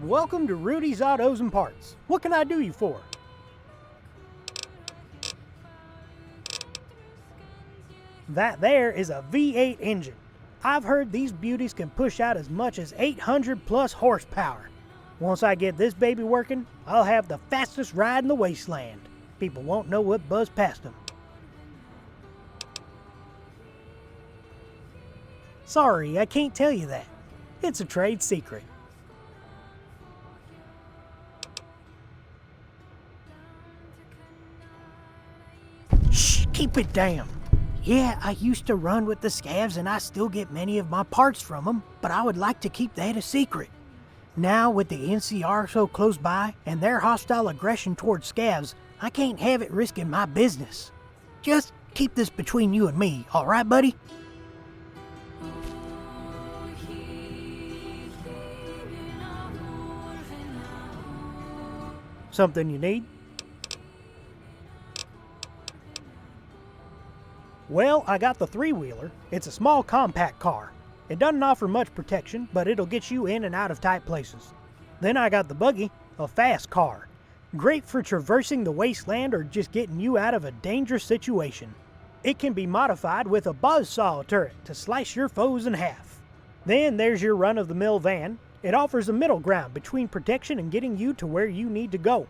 Welcome to Rudy's Autos and Parts. What can I do you for? That there is a V8 engine. I've heard these beauties can push out as much as 800 plus horsepower. Once I get this baby working, I'll have the fastest ride in the wasteland. People won't know what buzzed past them. Sorry, I can't tell you that. It's a trade secret. Shh, keep it down. Yeah, I used to run with the scavs and I still get many of my parts from them, but I would like to keep that a secret. Now, with the NCR so close by and their hostile aggression towards scavs, I can't have it risking my business. Just keep this between you and me, alright, buddy? Something you need? Well, I got the three-wheeler. It's a small compact car. It doesn't offer much protection, but it'll get you in and out of tight places. Then I got the buggy, a fast car. Great for traversing the wasteland or just getting you out of a dangerous situation. It can be modified with a buzzsaw turret to slice your foes in half. Then there's your run-of-the-mill van. It offers a middle ground between protection and getting you to where you need to go.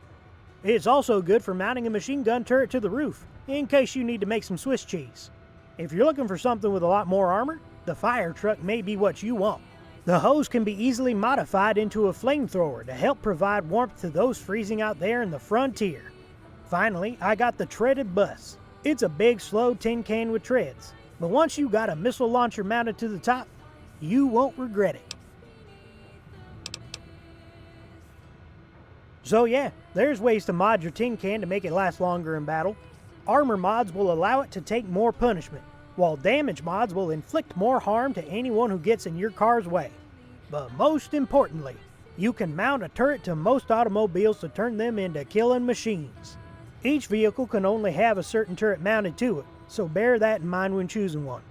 It's also good for mounting a machine gun turret to the roof, in case you need to make some Swiss cheese. If you're looking for something with a lot more armor, the fire truck may be what you want. The hose can be easily modified into a flamethrower to help provide warmth to those freezing out there in the frontier. Finally, I got the treaded bus. It's a big, slow tin can with treads, but once you got a missile launcher mounted to the top, you won't regret it. So yeah, there's ways to mod your tin can to make it last longer in battle. Armor mods will allow it to take more punishment, while damage mods will inflict more harm to anyone who gets in your car's way. But most importantly, you can mount a turret to most automobiles to turn them into killing machines. Each vehicle can only have a certain turret mounted to it, so bear that in mind when choosing one.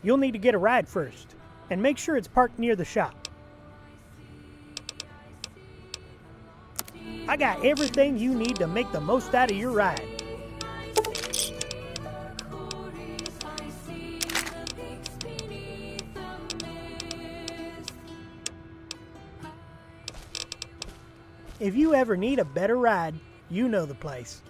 You'll need to get a ride first, and make sure it's parked near the shop. I got everything you need to make the most out of your ride. If you ever need a better ride, you know the place.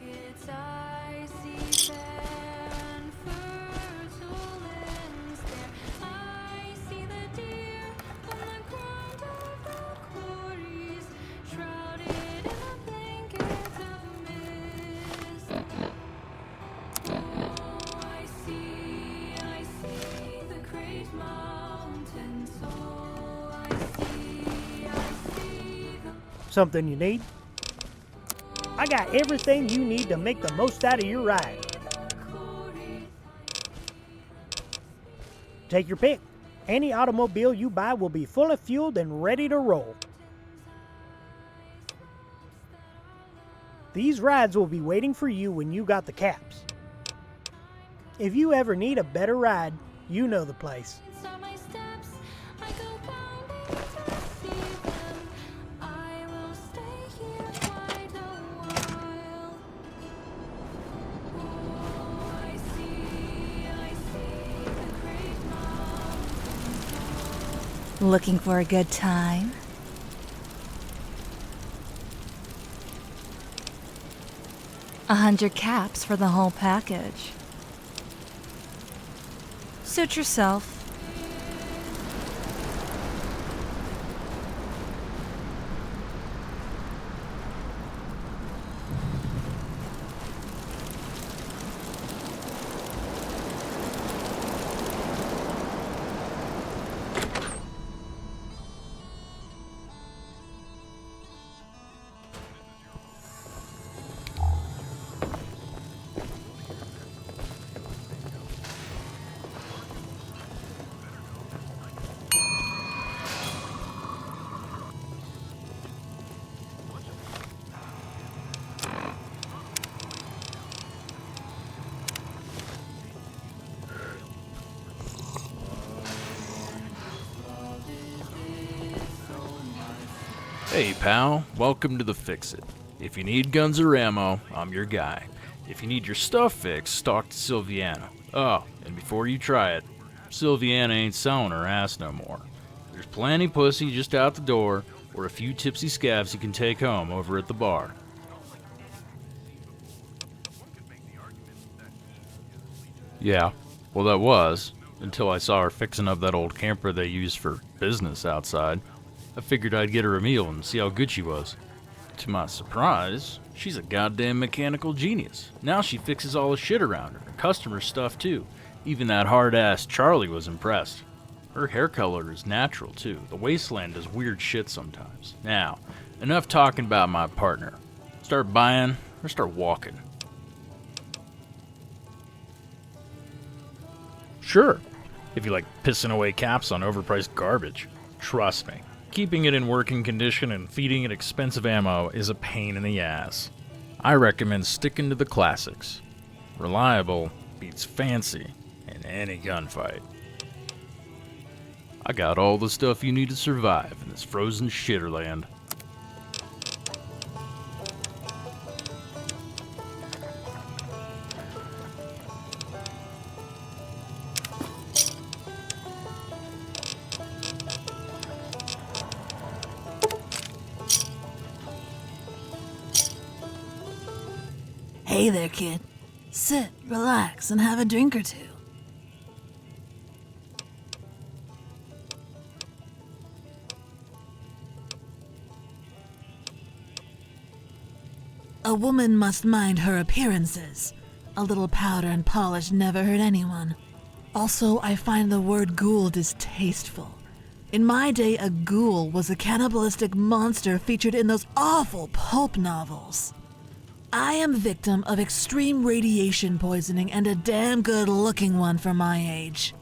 something you need? I got everything you need to make the most out of your ride. Take your pick. Any automobile you buy will be fully fueled and ready to roll. These rides will be waiting for you when you got the caps. If you ever need a better ride, you know the place. Looking for a good time? $100 caps for the whole package. Suit yourself. Hey pal, welcome to the Fix It. If you need guns or ammo, I'm your guy. If you need your stuff fixed, talk to Sylviana. Oh, and before you try it, Sylviana ain't selling her ass no more. There's plenty pussy just out the door, or a few tipsy scabs you can take home over at the bar. Yeah, well that was, until I saw her fixing up that old camper they use for business outside. I figured I'd get her a meal and see how good she was. To my surprise, she's a goddamn mechanical genius. Now she fixes all the shit around her, customer stuff too. Even that hard-ass Charlie was impressed. Her hair color is natural too. The wasteland does weird shit sometimes. Now, enough talking about my partner. Start buying or start walking. Sure, if you like pissing away caps on overpriced garbage. Trust me. Keeping it in working condition and feeding it expensive ammo is a pain in the ass. I recommend sticking to the classics. Reliable beats fancy in any gunfight. I got all the stuff you need to survive in this frozen shitterland. Hey there, kid. Sit, relax, and have a drink or two. A woman must mind her appearances. A little powder and polish never hurt anyone. Also, I find the word ghoul distasteful. In my day, a ghoul was a cannibalistic monster featured in those awful pulp novels. I am victim of extreme radiation poisoning and a damn good-looking one for my age.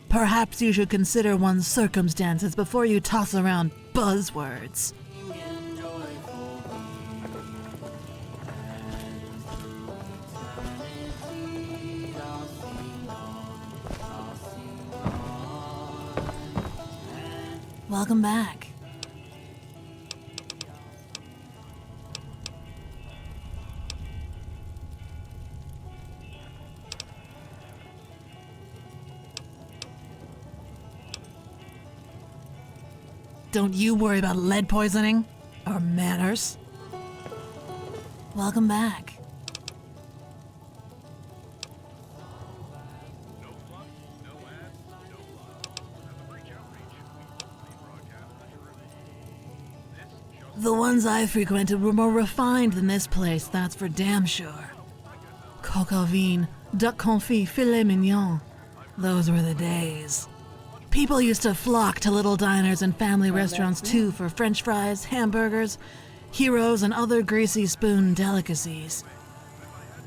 Perhaps you should consider one's circumstances before you toss around buzzwords. Welcome back. Don't you worry about lead poisoning or manners. Welcome back. The ones I frequented were more refined than this place, that's for damn sure. Coq au vin, duck confit, filet mignon. Those were the days. People used to flock to little diners and family restaurants too for french fries, hamburgers, heroes, and other greasy spoon delicacies.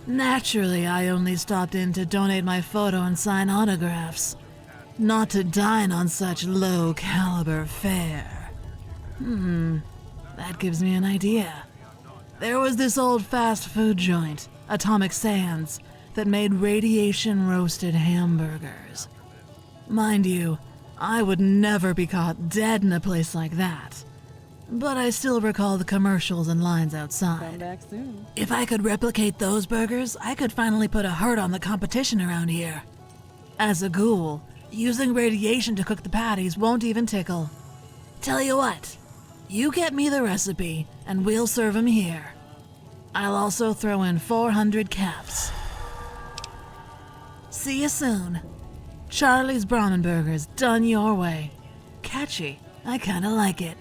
Naturally, I only stopped in to donate my photo and sign autographs, not to dine on such low-caliber fare. That gives me an idea. There was this old fast food joint, Atomic Sands, that made radiation-roasted hamburgers. Mind you, I would never be caught dead in a place like that. But I still recall the commercials and lines outside. Come back soon. If I could replicate those burgers, I could finally put a hurt on the competition around here. As a ghoul, using radiation to cook the patties won't even tickle. Tell you what, you get me the recipe, and we'll serve 'em here. I'll also throw in 400 caps. See you soon. Charlie's Brahmin Burgers, done your way. Catchy, I kinda like it.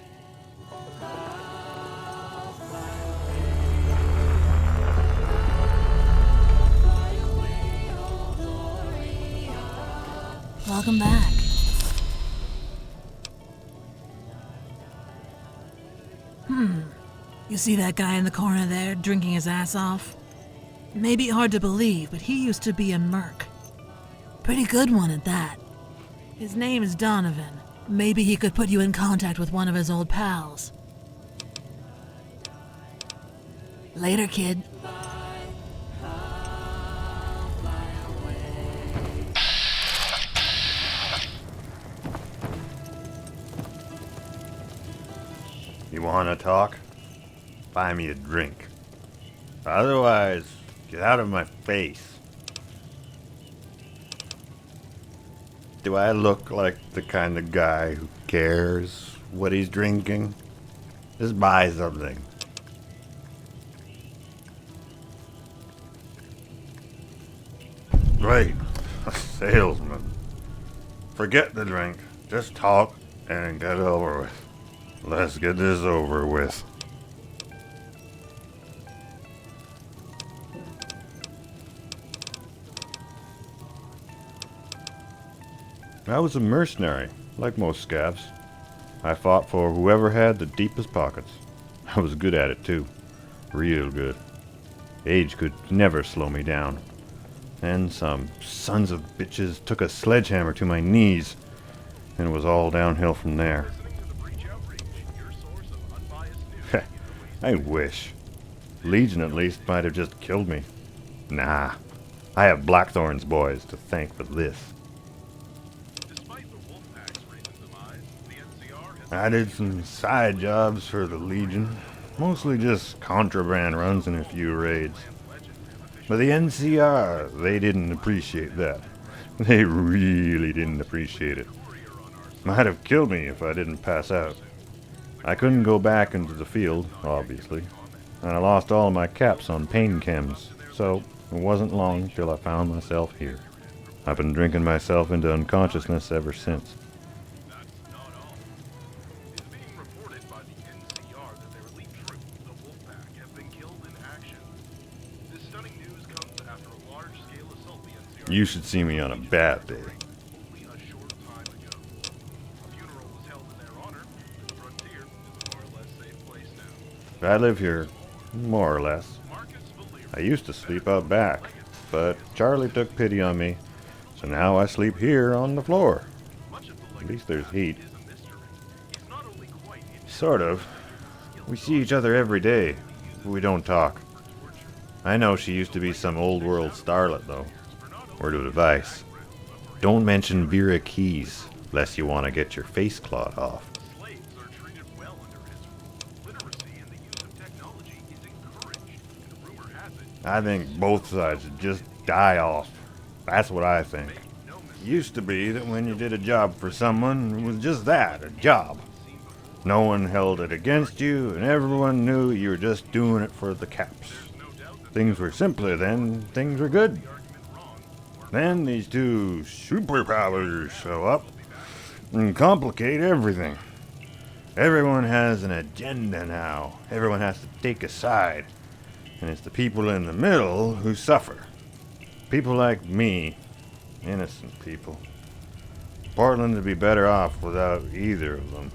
Welcome back. You see that guy in the corner there, drinking his ass off? Maybe hard to believe, but he used to be a merc. Pretty good one at that. His name is Donovan. Maybe he could put you in contact with one of his old pals. Later, kid. You wanna talk? Buy me a drink. Otherwise, get out of my face. Do I look like the kind of guy who cares what he's drinking? Just buy something. Right, a salesman. Forget the drink. Just talk and get it over with. Let's get this over with. I was a mercenary, like most scavs. I fought for whoever had the deepest pockets. I was good at it too. Real good. Age could never slow me down. And some sons of bitches took a sledgehammer to my knees, and it was all downhill from there. I wish. Legion at least might have just killed me. Nah, I have Blackthorn's boys to thank for this. I did some side jobs for the Legion, mostly just contraband runs and a few raids. But the NCR, they didn't appreciate that. They really didn't appreciate it. Might have killed me if I didn't pass out. I couldn't go back into the field, obviously, and I lost all of my caps on pain chems, so it wasn't long till I found myself here. I've been drinking myself into unconsciousness ever since. You should see me on a bad day. I live here, more or less. I used to sleep out back, but Charlie took pity on me, so now I sleep here on the floor. At least there's heat. Sort of. We see each other every day, but we don't talk. I know she used to be some old world starlet, though. Word of advice. Don't mention Vera Keys, lest you want to get your face clawed off. I think both sides should just die off. That's what I think. It used to be that when you did a job for someone, it was just that, a job. No one held it against you, and everyone knew you were just doing it for the caps. Things were simpler then, things were good. Then these two superpowers show up and complicate everything. Everyone has an agenda now. Everyone has to take a side. And it's the people in the middle who suffer. People like me. Innocent people. Portland would be better off without either of them.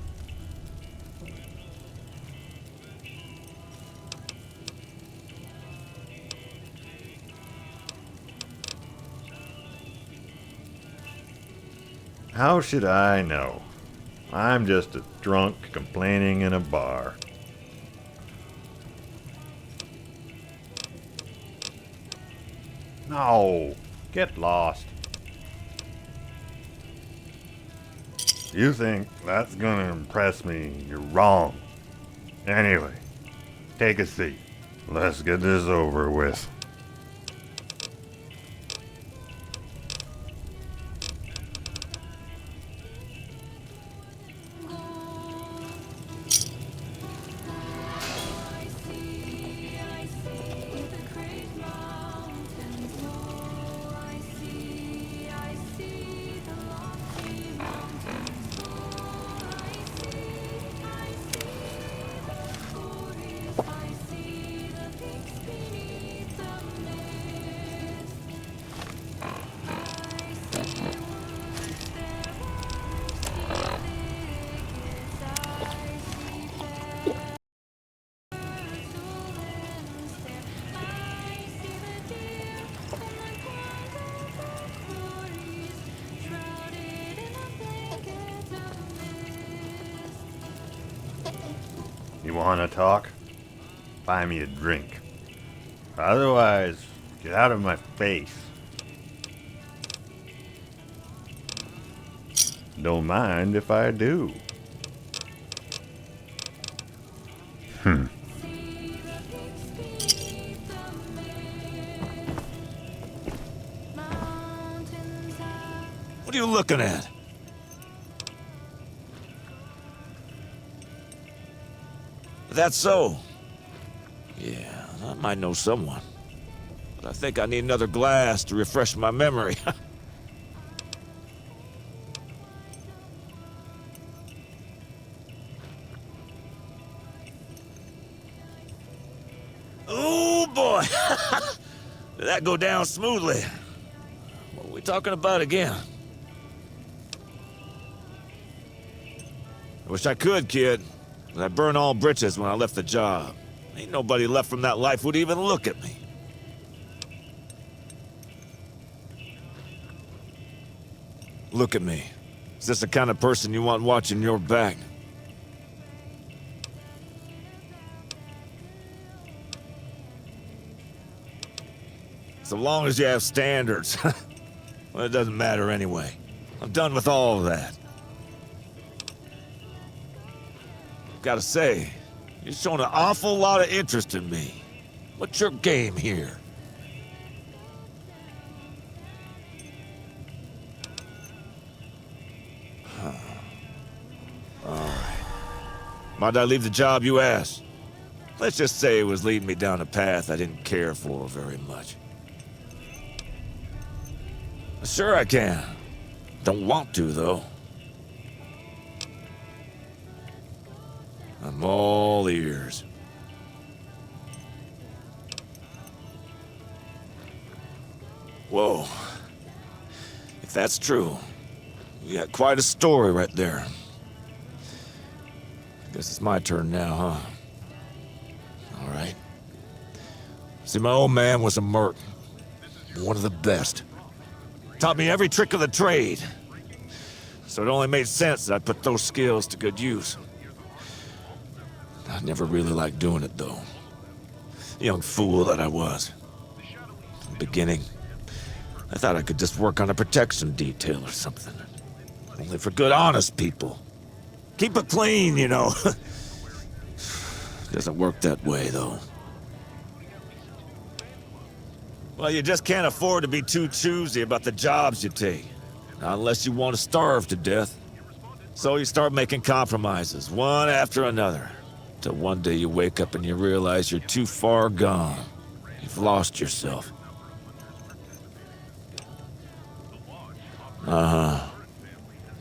How should I know? I'm just a drunk complaining in a bar. No, get lost. You think that's gonna impress me, you're wrong. Anyway, take a seat. Let's get this over with. You wanna talk? Buy me a drink. Otherwise, get out of my face. Don't mind if I do. What are you looking at? That's so. Yeah, I might know someone. But I think I need another glass to refresh my memory. Oh boy! Did that go down smoothly? What are we talking about again? I wish I could, kid. But I burned all britches when I left the job. Ain't nobody left from that life would even look at me. Look at me. Is this the kind of person you want watching your back? So long as you have standards. Well, it doesn't matter anyway. I'm done with all of that. Gotta say, you're showing an awful lot of interest in me. What's your game here? Alright. Why'd I leave the job, you ask? Let's just say it was leading me down a path I didn't care for very much. Sure I can. Don't want to, though. I'm all ears. Whoa. If that's true, you got quite a story right there. Guess it's my turn now, huh? All right. See, my old man was a merc. One of the best. Taught me every trick of the trade. So it only made sense that I put those skills to good use. I never really liked doing it, though. Young fool that I was. From the beginning, I thought I could just work on a protection detail or something. Only for good, honest people. Keep it clean, you know. Doesn't work that way, though. Well, you just can't afford to be too choosy about the jobs you take. Not unless you want to starve to death. So you start making compromises, one after another. Till one day you wake up and you realize you're too far gone. You've lost yourself. Uh-huh.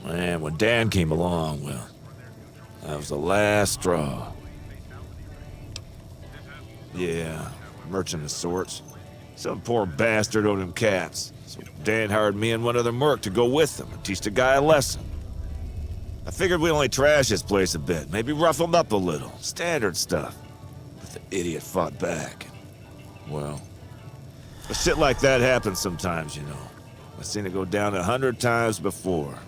And when Dan came along, well, that was the last straw. Yeah, merchant of sorts. Some poor bastard owed him cats. So Dan hired me and one other merc to go with him and teach the guy a lesson. I figured we'd only trash his place a bit, maybe rough him up a little. Standard stuff. But the idiot fought back. Well, shit like that happens sometimes, you know. I've seen it go down 100 times before.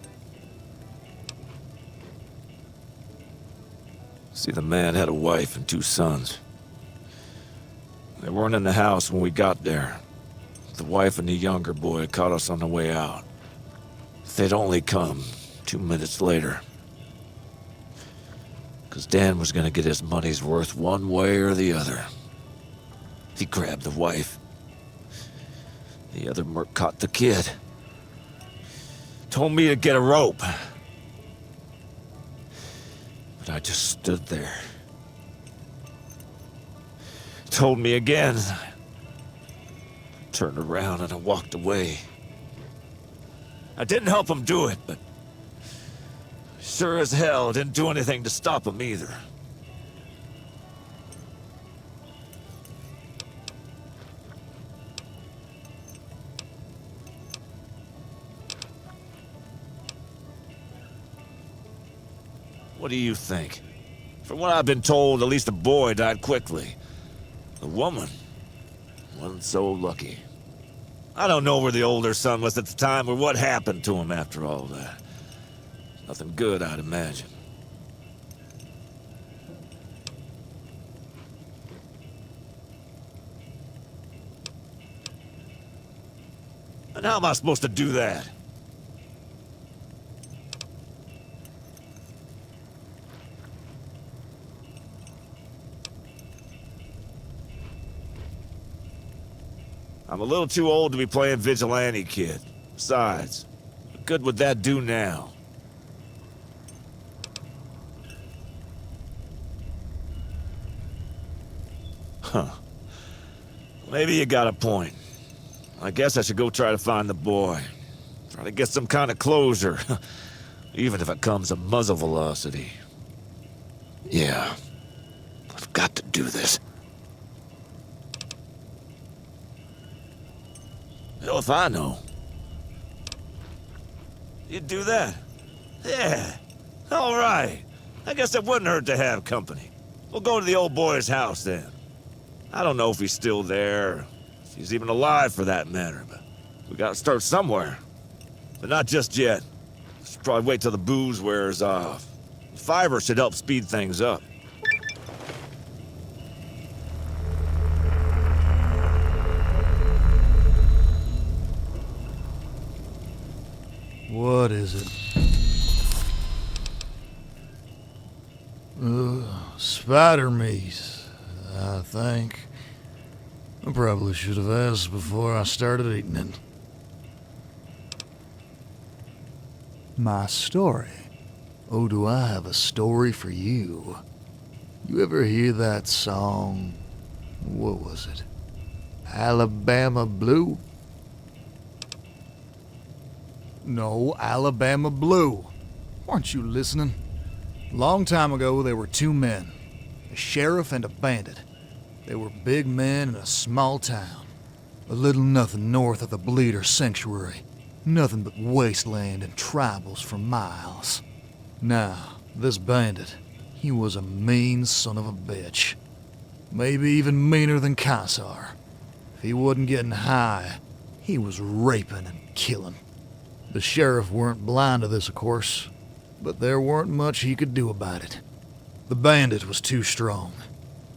See, the man had a wife and 2 sons. They weren't in the house when we got there. The wife and the younger boy caught us on the way out. They'd only come 2 minutes later. 'Cause Dan was gonna get his money's worth one way or the other. He grabbed the wife. The other merc caught the kid. Told me to get a rope. But I just stood there. Told me again. Turned around and I walked away. I didn't help him do it, but sure as hell didn't do anything to stop him either. What do you think? From what I've been told, at least the boy died quickly. The woman wasn't so lucky. I don't know where the older son was at the time or what happened to him after all that. Nothing good, I'd imagine. And how am I supposed to do that? I'm a little too old to be playing vigilante, kid. Besides, what good would that do now? Huh. Maybe you got a point. I guess I should go try to find the boy. Try to get some kind of closure. Even if it comes to muzzle velocity. Yeah. I've got to do this. Hell if I know. You'd do that? Yeah. All right. I guess it wouldn't hurt to have company. We'll go to the old boy's house then. I don't know if he's still there, if he's even alive for that matter, but we gotta start somewhere. But not just yet. Should probably wait till the booze wears off. The fiver should help speed things up. What is it? Spider meat, I think. I probably should have asked before I started eating it. My story? Oh, do I have a story for you? You ever hear that song? What was it? Alabama Blue? No, Alabama Blue. Weren't you listening? Long time ago, there were 2 men, a sheriff and a bandit. They were big men in a small town, a little nothing north of the Bleeder Sanctuary. Nothing but wasteland and tribals for miles. Now, this bandit, he was a mean son of a bitch. Maybe even meaner than Kaisar. If he wasn't getting high, he was raping and killing. The sheriff weren't blind to this, of course, but there weren't much he could do about it. The bandit was too strong,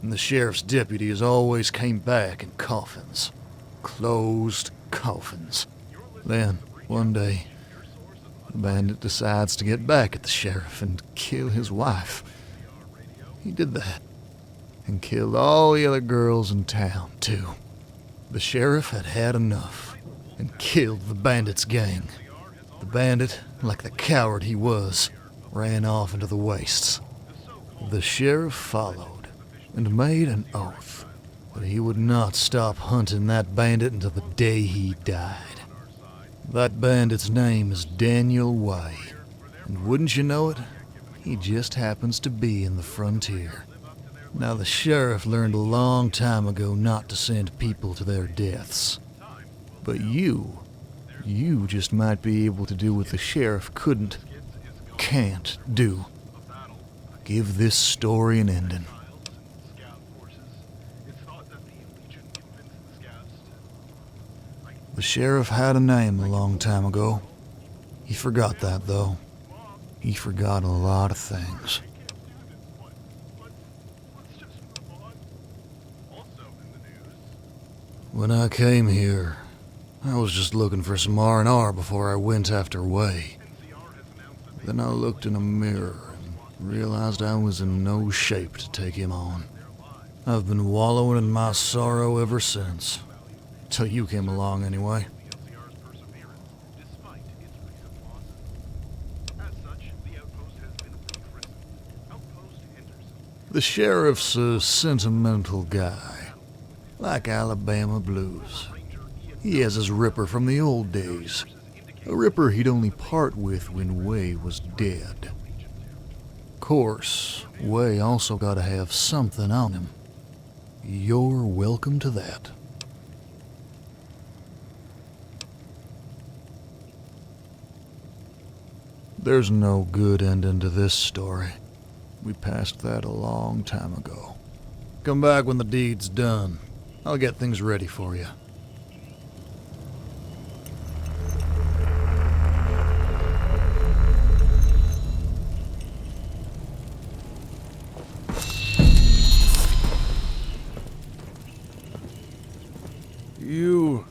and the sheriff's deputies always came back in coffins. Closed coffins. Then, one day, the bandit decides to get back at the sheriff and kill his wife. He did that, and killed all the other girls in town, too. The sheriff had had enough, and killed the bandit's gang. The bandit, like the coward he was, ran off into the wastes. The sheriff followed, and made an oath, but he would not stop hunting that bandit until the day he died. That bandit's name is Daniel Way, and wouldn't you know it, he just happens to be in the frontier. Now the sheriff learned a long time ago not to send people to their deaths. But you just might be able to do what the sheriff can't do. Give this story an ending. The sheriff had a name a long time ago. He forgot that, though. He forgot a lot of things. When I came here, I was just looking for some R&R before I went after Way. Then I looked in a mirror and realized I was in no shape to take him on. I've been wallowing in my sorrow ever since. Till you came along, anyway. The sheriff's a sentimental guy, like Alabama blues. He has his Ripper from the old days, a Ripper he'd only part with when Way was dead. Course, Way also gotta have something on him. You're welcome to that. There's no good ending to this story. We passed that a long time ago. Come back when the deed's done. I'll get things ready for you. You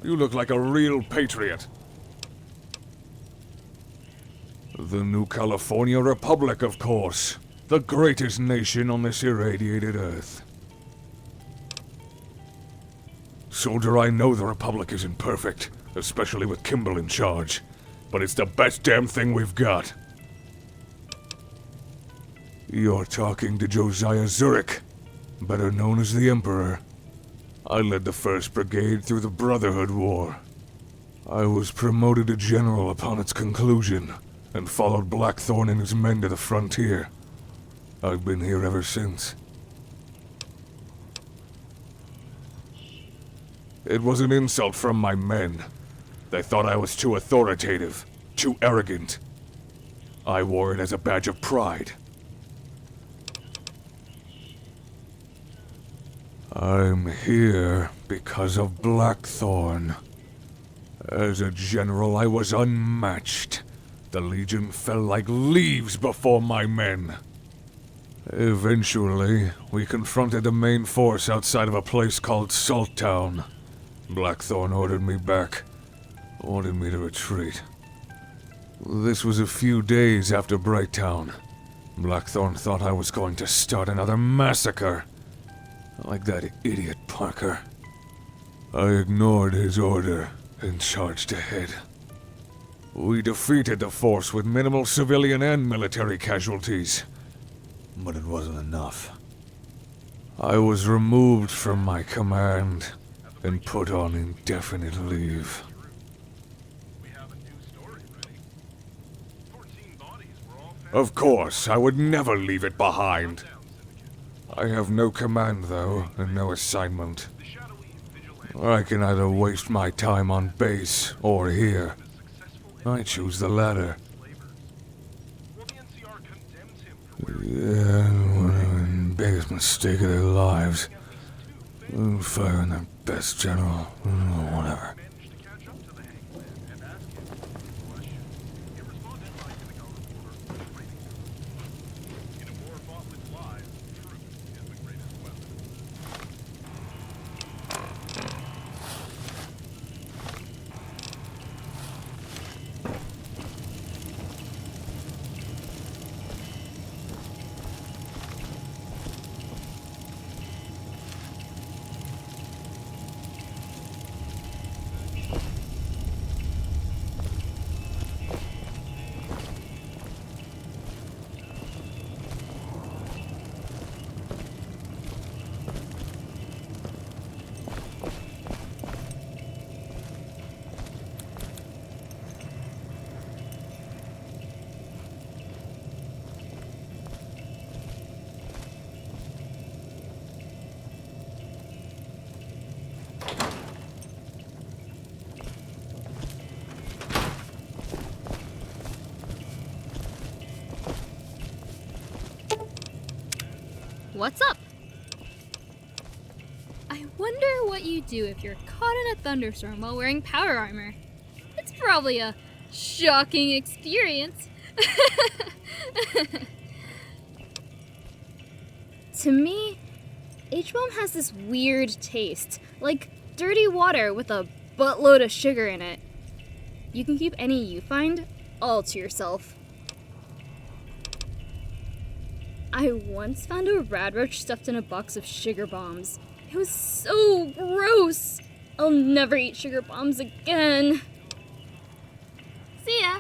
look like a real patriot. The New California Republic, of course. The greatest nation on this irradiated Earth. Soldier, I know the Republic isn't perfect, especially with Kimball in charge. But it's the best damn thing we've got. You're talking to Josiah Zurich, better known as the Emperor. I led the 1st Brigade through the Brotherhood War. I was promoted to general upon its conclusion, and followed Blackthorne and his men to the frontier. I've been here ever since. It was an insult from my men. They thought I was too authoritative, too arrogant. I wore it as a badge of pride. I'm here because of Blackthorne. As a general, I was unmatched. The Legion fell like leaves before my men. Eventually, we confronted the main force outside of a place called Salttown. Blackthorne ordered me back, wanted me to retreat. This was a few days after Brighttown. Blackthorne thought I was going to start another massacre. Like that idiot Parker. I ignored his order and charged ahead. We defeated the force with minimal civilian and military casualties. But it wasn't enough. I was removed from my command and put on indefinite leave. Of course, I would never leave it behind. I have no command, though, and no assignment. I can either waste my time on base or here. I choose the latter. Yeah, one biggest mistake of their lives. Firing their best general, whatever. What's up? I wonder what you do if you're caught in a thunderstorm while wearing power armor. It's probably a shocking experience. To me, H-bomb has this weird taste, like dirty water with a buttload of sugar in it. You can keep any you find all to yourself. I once found a radroach stuffed in a box of sugar bombs. It was so gross! I'll never eat sugar bombs again. See ya!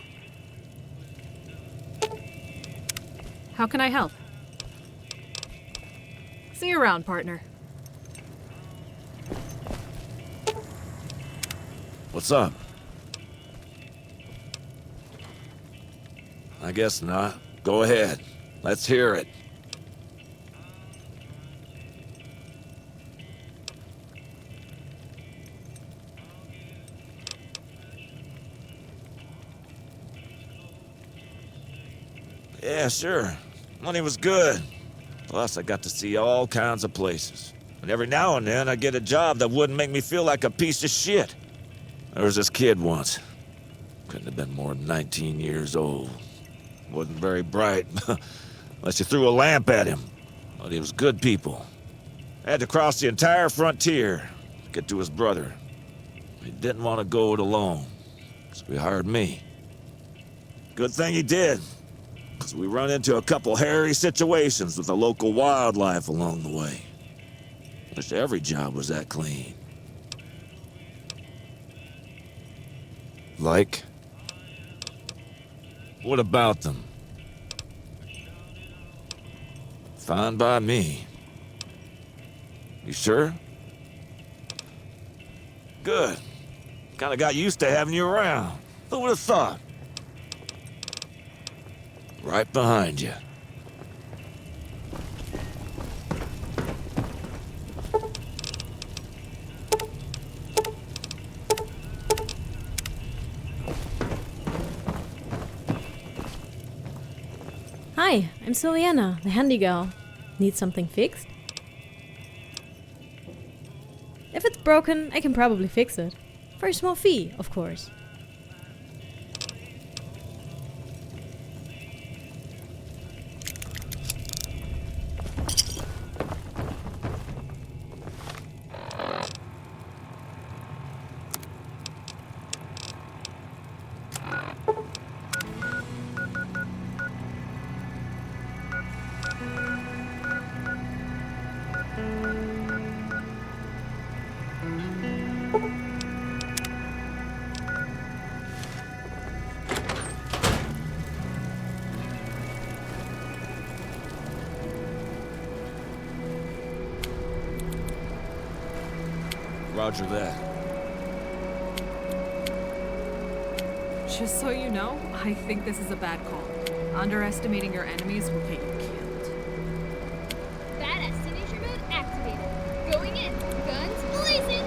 How can I help? See you around, partner. What's up? I guess not. Go ahead. Let's hear it. Yeah, sure. Money was good. Plus, I got to see all kinds of places. And every now and then, I get a job that wouldn't make me feel like a piece of shit. There was this kid once. Couldn't have been more than 19 years old. Wasn't very bright, unless you threw a lamp at him. But he was good people. Had to cross the entire frontier to get to his brother. He didn't want to go it alone, so he hired me. Good thing he did, because we run into a couple hairy situations with the local wildlife along the way. Wish every job was that clean. Like? What about them? Fine by me. You sure? Good. Kinda got used to having you around. Who would have thought? Right behind you. Hi, I'm Sylviana, the handy girl. Need something fixed? If it's broken, I can probably fix it. For a small fee, of course. Roger that. Just so you know, I think this is a bad call. Underestimating your enemies will get you killed. Badass signature mode activated. Going in. Guns blazing.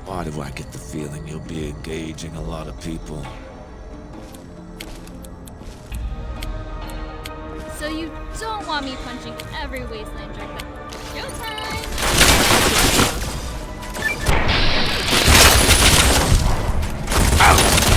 Why do I get the feeling you'll be engaging a lot of people? So you don't want me punching every wasteland drug that... Showtime! Ow!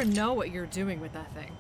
better know what you're doing with that thing.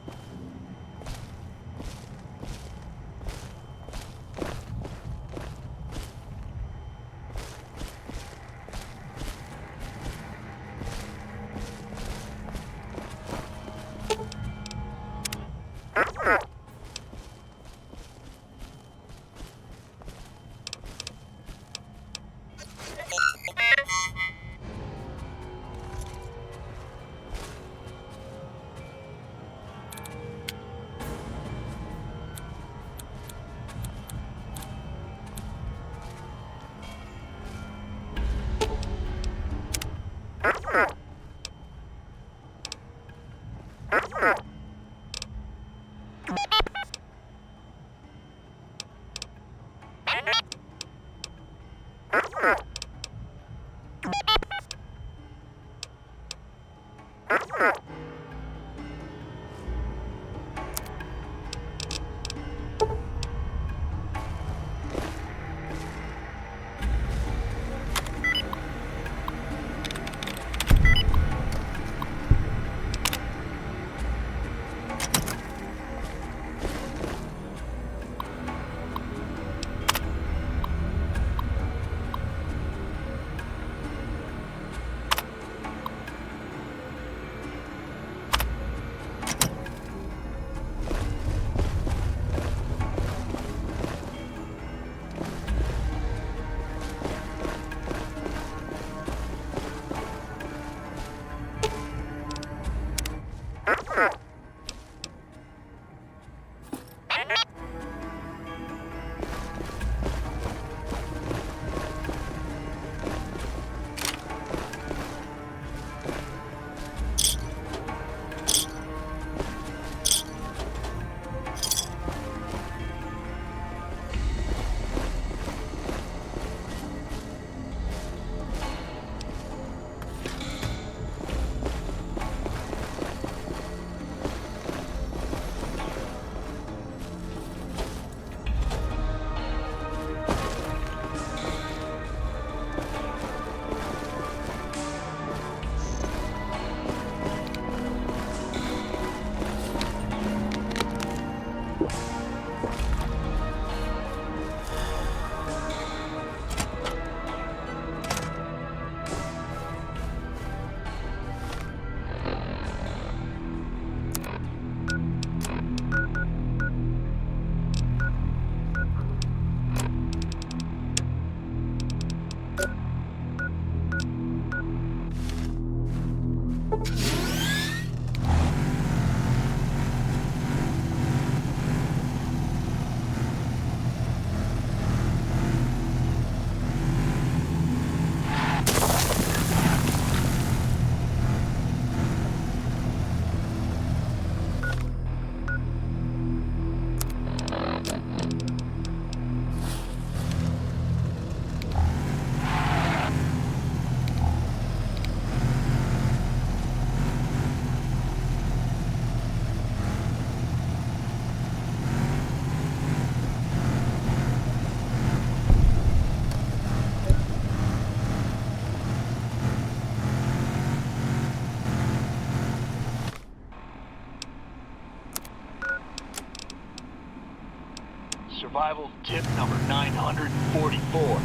Survival tip number 944.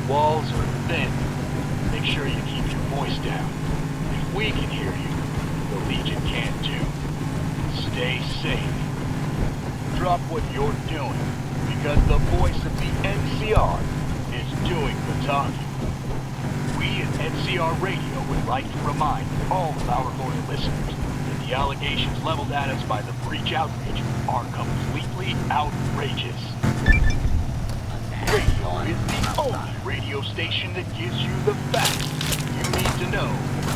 Walls are thin. Make sure you keep your voice down. If we can hear you, the Legion can too. Stay safe. Drop what you're doing, because the voice of the NCR is doing the talking. We at NCR Radio would like to remind all of our loyal listeners that the allegations leveled at us by the Breach Outrage are completely outrageous. Radio is the only radio station that gives you the facts you need to know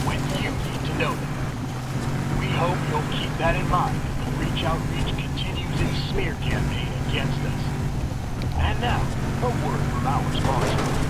when you need to know them. We hope you'll keep that in mind as the Breach Outreach continues its smear campaign against us. And now, a word from our sponsor.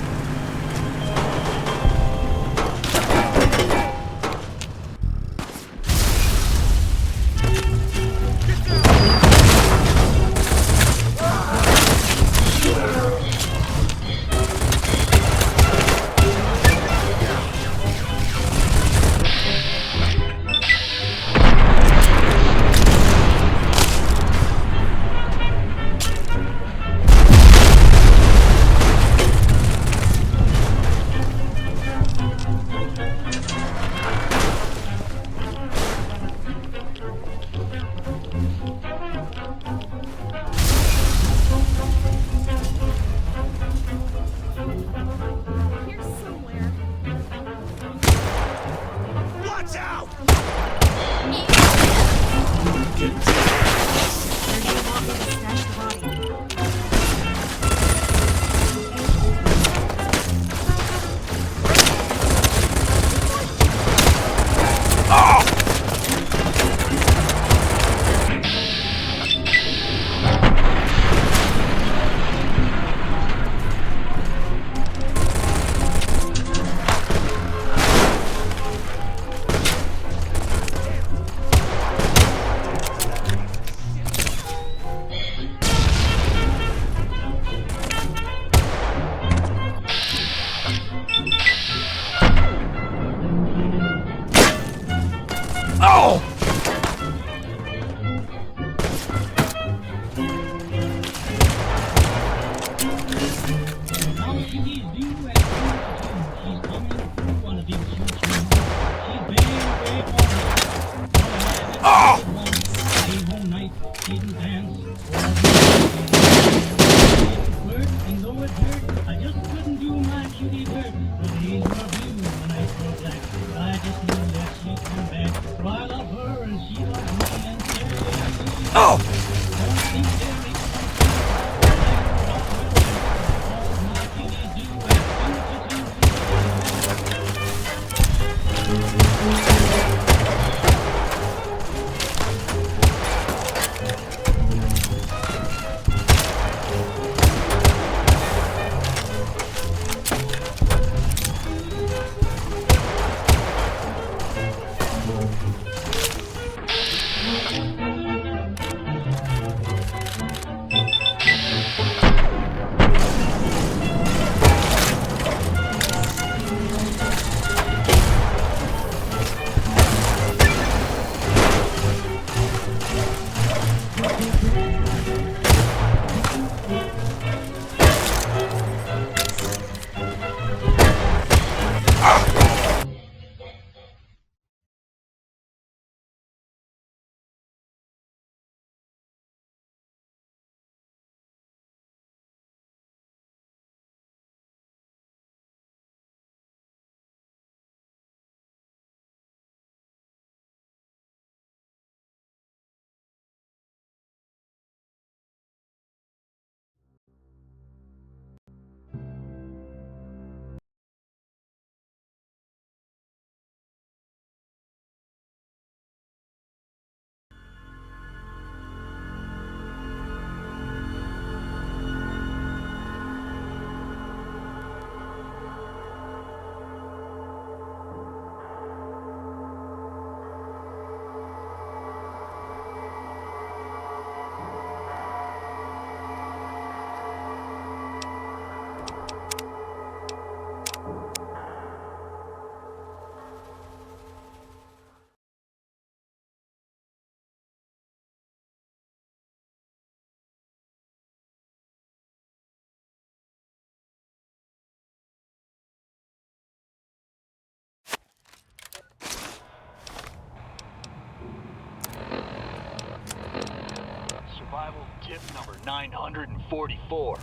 Survival tip number 944.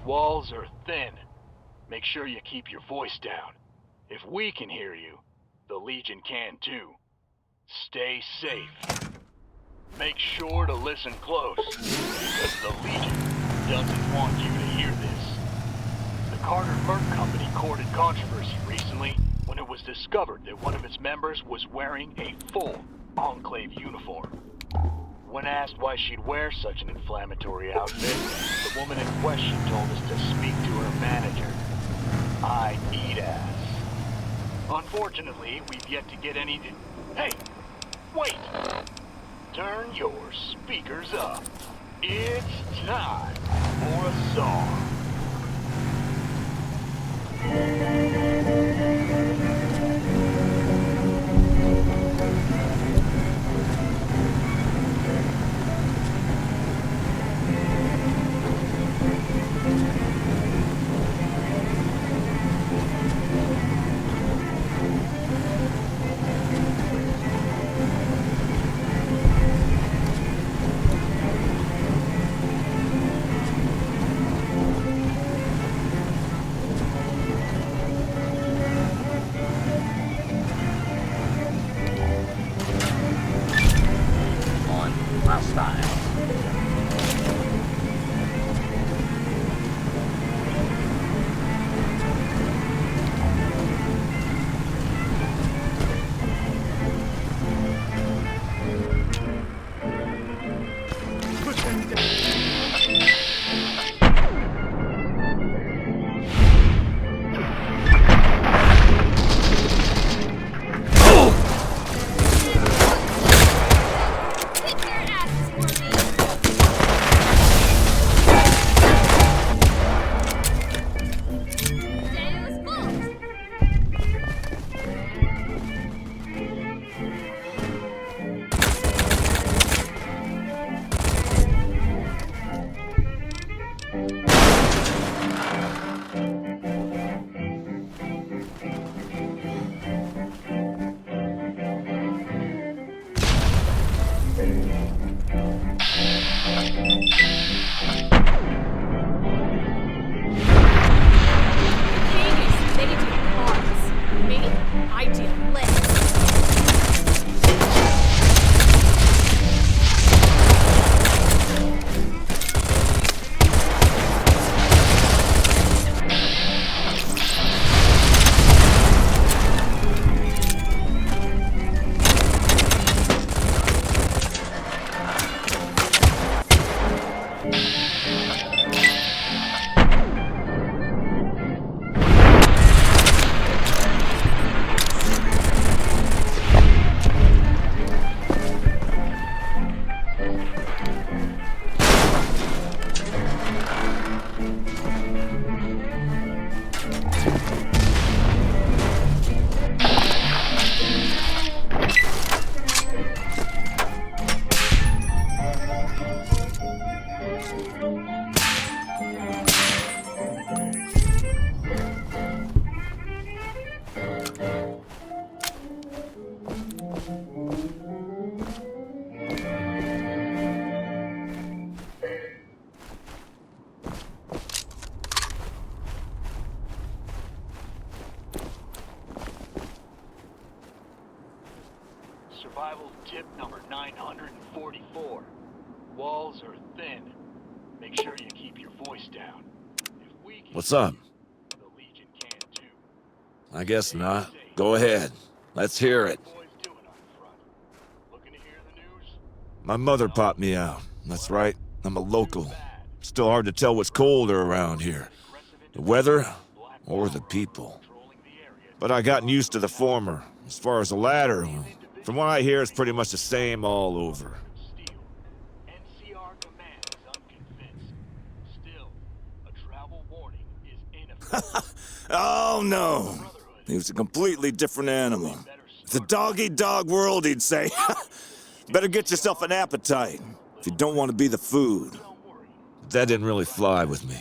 Walls are thin. Make sure you keep your voice down. If we can hear you, the Legion can too. Stay safe. Make sure to listen close, because the Legion doesn't want you to hear this. The Carter Merc Company courted controversy recently when it was discovered that one of its members was wearing a full Enclave uniform. When asked why she'd wear such an inflammatory outfit, the woman in question told us to speak to her manager. I eat ass. Unfortunately, we've yet to get any... Hey! Wait! Turn your speakers up. It's time for a song. Survival tip number 944. Walls are thin. Make sure you keep your voice down. If we can What's up? the Legion can too. I guess not. Go ahead. Let's hear it. Boys doing on the front. Looking to hear the news? My mother popped me out. That's right. I'm a local. Still hard to tell what's colder around here. The weather or the people. But I gotten used to the former. As far as the latter, well, from what I hear, it's pretty much the same all over. NCR command is unconvinced. Still, a travel warning is ineffective. Oh no! He was a completely different animal. It's a dog-eat-dog world, he'd say. Better get yourself an appetite if you don't want to be the food. But that didn't really fly with me.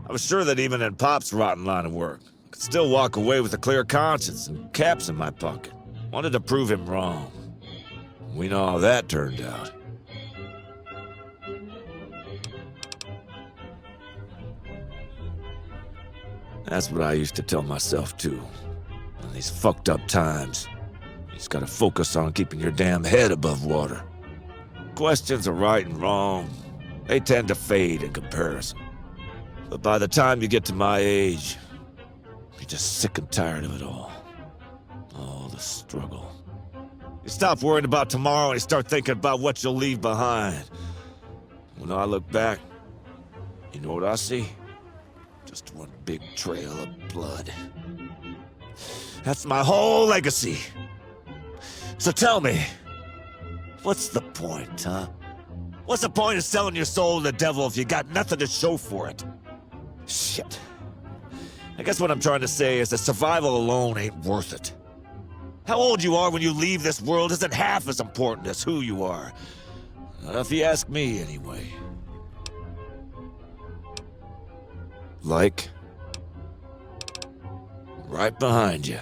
I was sure that even in Pop's rotten line of work, I could still walk away with a clear conscience and caps in my pocket. Wanted to prove him wrong. We know how that turned out. That's what I used to tell myself, too. In these fucked up times, you just gotta focus on keeping your damn head above water. Questions of right and wrong, they tend to fade in comparison. But by the time you get to my age, you're just sick and tired of it all. All the struggle. You stop worrying about tomorrow and you start thinking about what you'll leave behind. When I look back, you know what I see? Just one big trail of blood. That's my whole legacy. So tell me, what's the point, huh? What's the point of selling your soul to the devil if you got nothing to show for it? Shit. I guess what I'm trying to say is that survival alone ain't worth it. How old you are when you leave this world isn't half as important as who you are. If you ask me, anyway. Like, right behind you.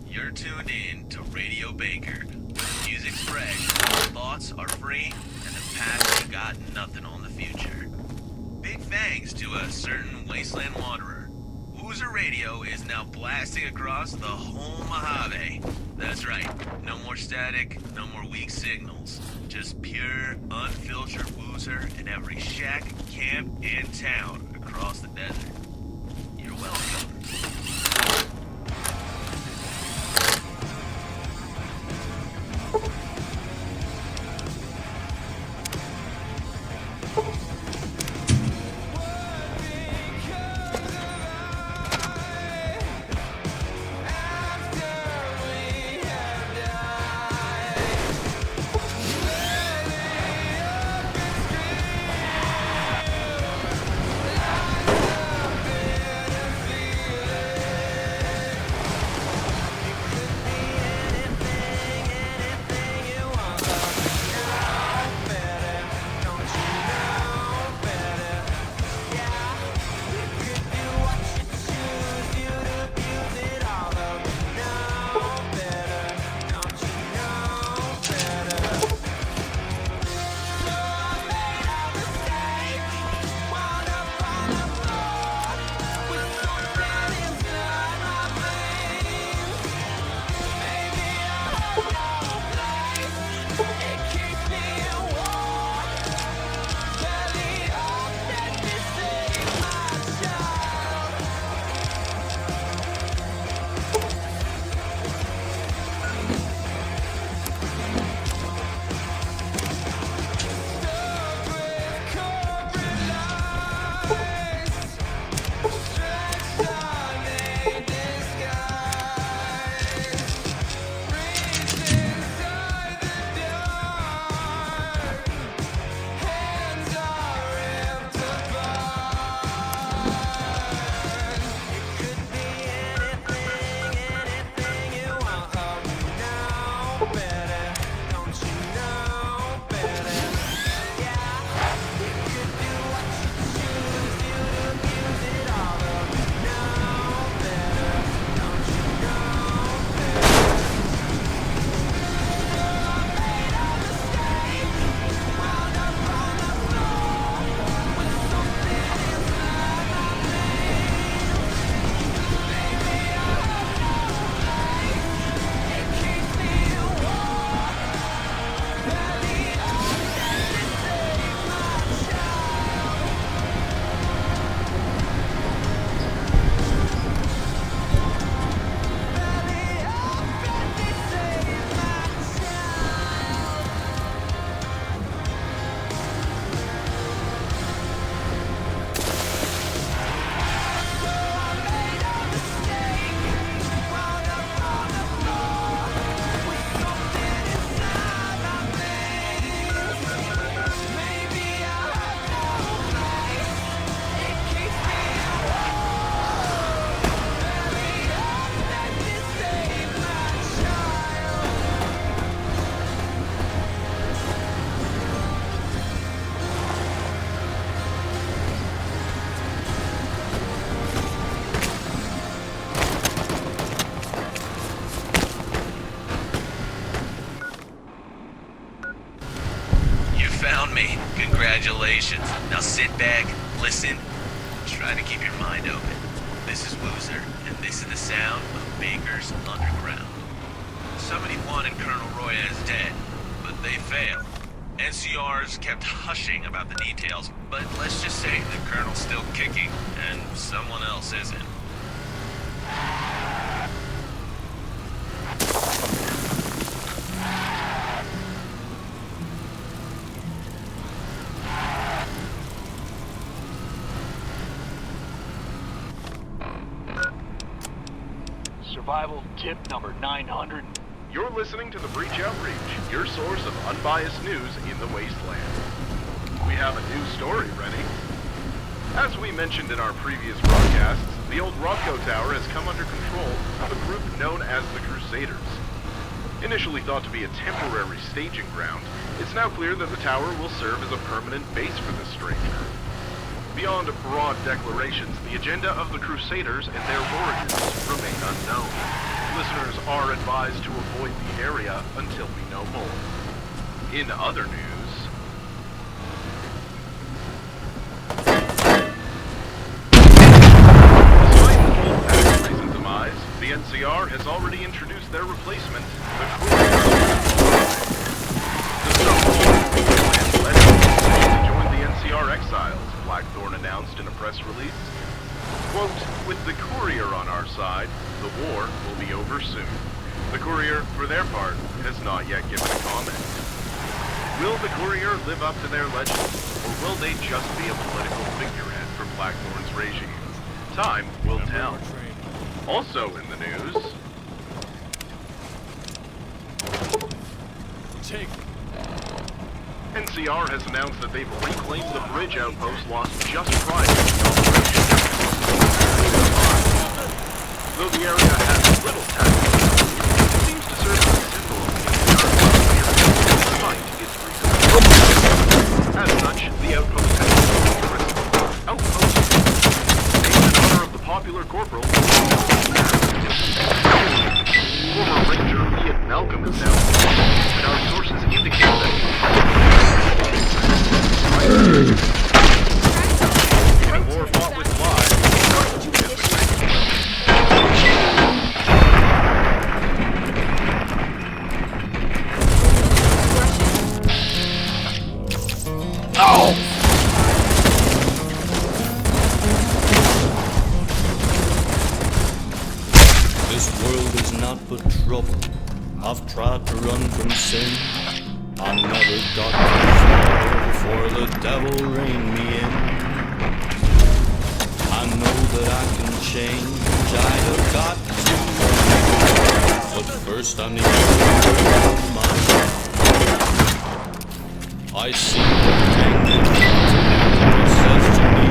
You're tuned in to Radio Baker, where the music's fresh, thoughts are free, and the past ain't got nothing on the future. Big thanks to a certain wasteland wanderer. Woozer Radio is now blasting across the whole Mojave. That's right, no more static, no more weak signals. Just pure, unfiltered Woozer in every shack, camp, and town across the desert. You're welcome. found me. Congratulations. Now sit back, listen, try to keep your mind open. This is Woozer, and this is the sound of Baker's Underground. Somebody wanted Colonel Royez dead, but they failed. NCRs kept hushing about the details, but let's just say the Colonel's still kicking, and someone else isn't. Survival tip number 900. You're listening to the Breach Outreach, your source of unbiased news in the wasteland. We have a new story ready. As we mentioned in our previous broadcasts, the old Rothko Tower has come under control of a group known as the Crusaders. Initially thought to be a temporary staging ground, it's now clear that the tower will serve as a permanent base for this stranger. Beyond broad declarations, the agenda of the Crusaders and their origins remain unknown. Listeners are advised to avoid the area until we know more. In other news... Despite the whole past recent demise, the NCR has already introduced their replacement, the Courier. The Stone led to join the NCR exiles, Blackthorn announced in a press release. Quote, with the Courier on our side, the war will be over soon. The Courier, for their part, has not yet given a comment. Will the Courier live up to their legend, or will they just be a political figurehead for Blackthorn's regime? Time will tell. Also in the news... NCR has announced that they've reclaimed the bridge outpost lost just prior to the operation. Though the area has little tactical value, it seems to serve as a symbol of the NCR despite its recent. As such, the outpost has been terrorist outpost named in honor of the popular corporal former Ranger Ian Malcolm is now and our sources indicate that in a war fought with lies, This world is not but trouble. I've tried to run from sin. I never got too far before the devil reined me in. I know that I can change, I have got to. But first I need to learn my mind. I see the hanging says to me,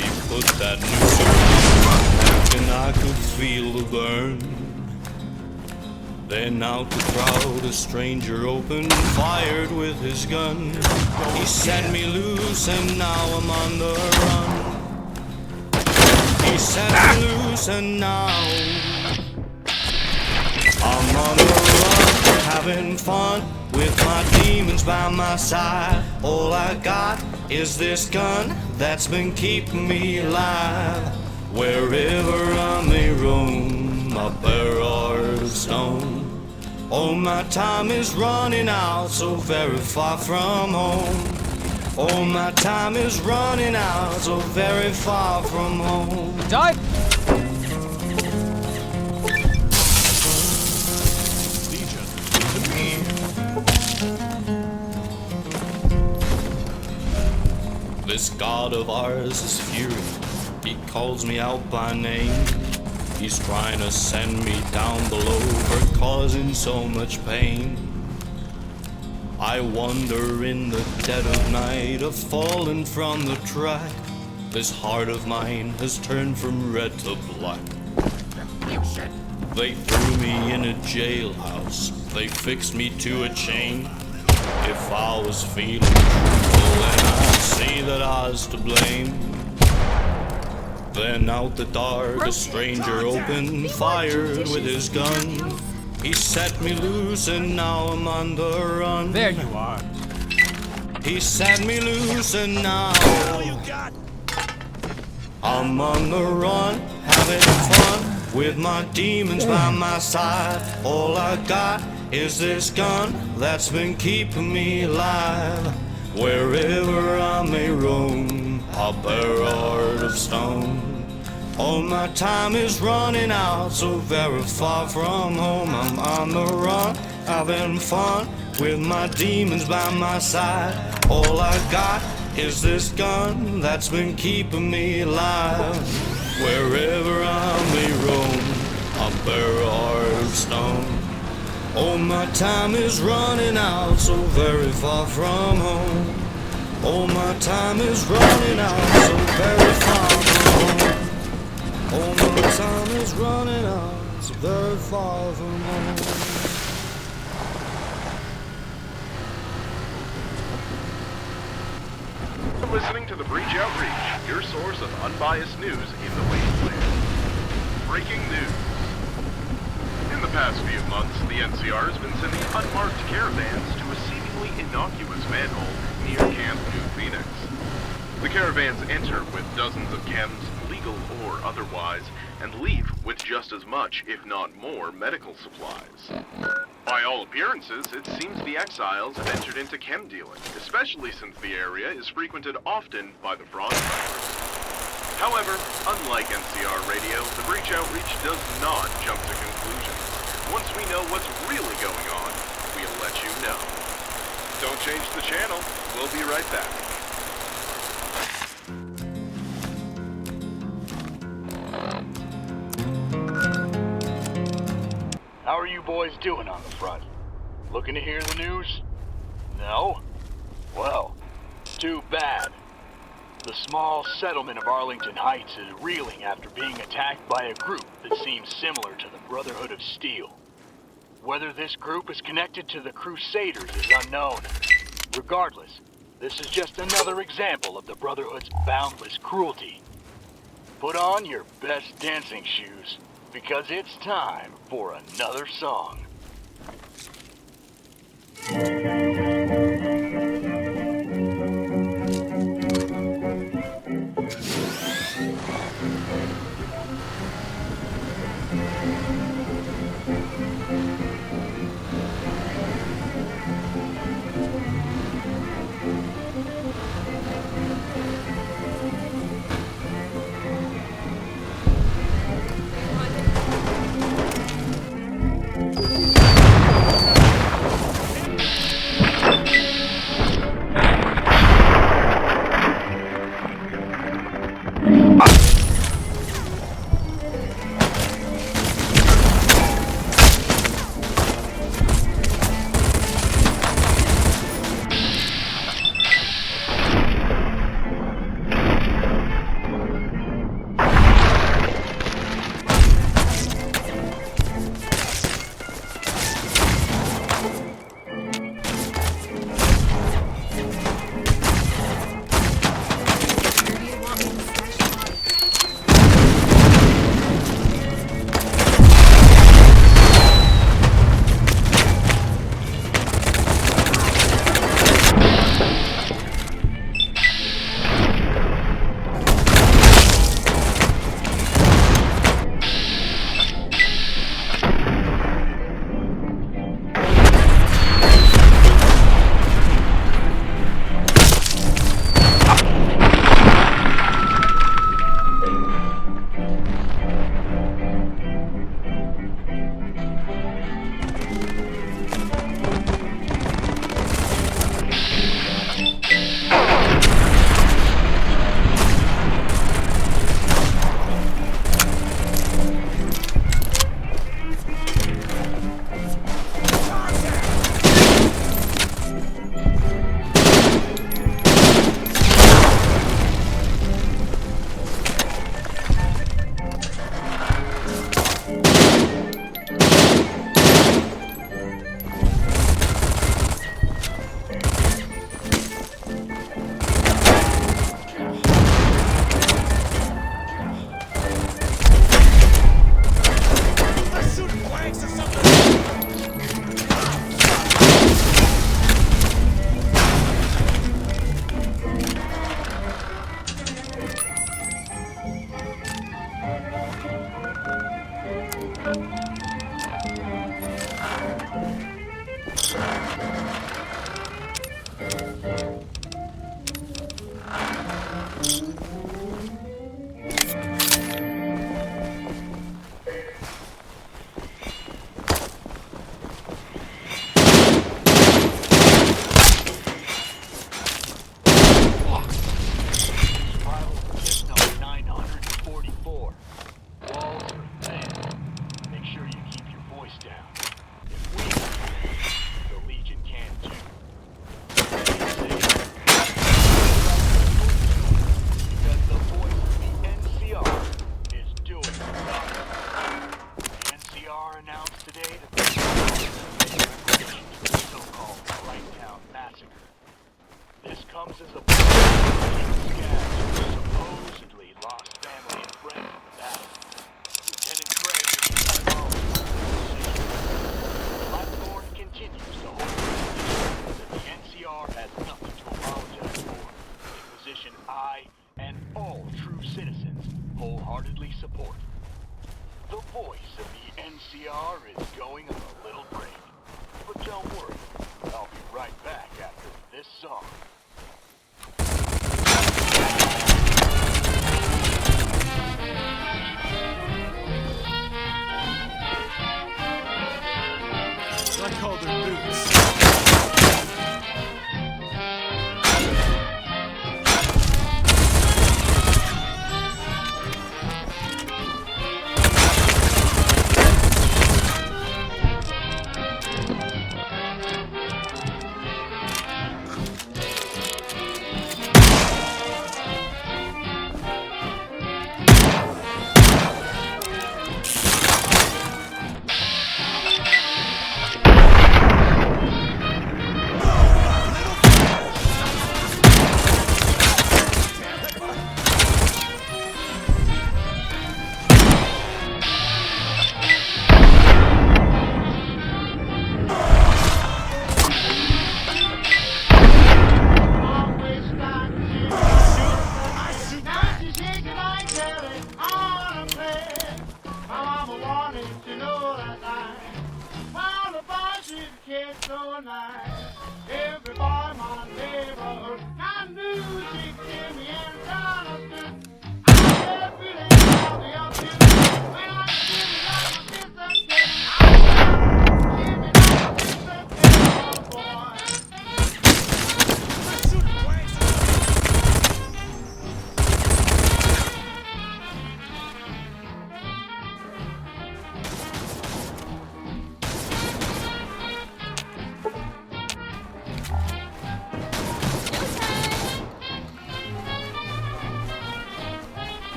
he put that noose around my neck and I could feel the burn. Then out the crowd a stranger opened, fired with his gun. He set me loose and now I'm on the run. He set me loose and now I'm on the run, having fun with my demons by my side. All I got is this gun that's been keeping me alive. Wherever I may roam, I bear heart of stone. Oh, my time is running out, so very far from home. Oh, my time is running out, so very far from home. Die! This god of ours is fury. He calls me out by name. He's trying to send me down below for causing so much pain. I wander in the dead of night, I've fallen from the track. This heart of mine has turned from red to black. They threw me in a jailhouse, they fixed me to a chain. If I was feeling truthful, then I'd see that I was to blame. Then out the dark, a stranger opened, fired with his gun. He set me loose and now I'm on the run. There you are. He set me loose and now I'm on the run, having fun with my demons by my side. All I got is this gun that's been keeping me alive. Wherever I may roam, I'll bear a heart of stone. All my time is running out, so very far from home. I'm on the run, having fun with my demons by my side. All I got is this gun that's been keeping me alive. Wherever I may roam, I'll bear a heart of stone. Oh, my time is running out, so very far from home. Oh, my time is running out, so very far from home. Oh, my time is running out, so very far from home. You're listening to the Breach Outreach, your source of unbiased news in the wasteland. Breaking news. In the past few months, the NCR has been sending unmarked caravans to a seemingly innocuous manhole near Camp New Phoenix. The caravans enter with dozens of chems, legal or otherwise, and leave with just as much, if not more, medical supplies. By all appearances, it seems the exiles have entered into chem dealing, especially since the area is frequented often by the fraudsters. However, unlike NCR Radio, the Breach Outreach does not jump to conclusions. Once we know what's really going on, we'll let you know. Don't change the channel. We'll be right back. How are you boys doing on the front? Looking to hear the news? No? Well, too bad. The small settlement of Arlington Heights is reeling after being attacked by a group that seems similar to the Brotherhood of Steel. Whether this group is connected to the Crusaders is unknown. Regardless, this is just another example of the Brotherhood's boundless cruelty. Put on your best dancing shoes, because it's time for another song. NCR is going on a little break. But don't worry, I'll be right back after this song. I call their boots.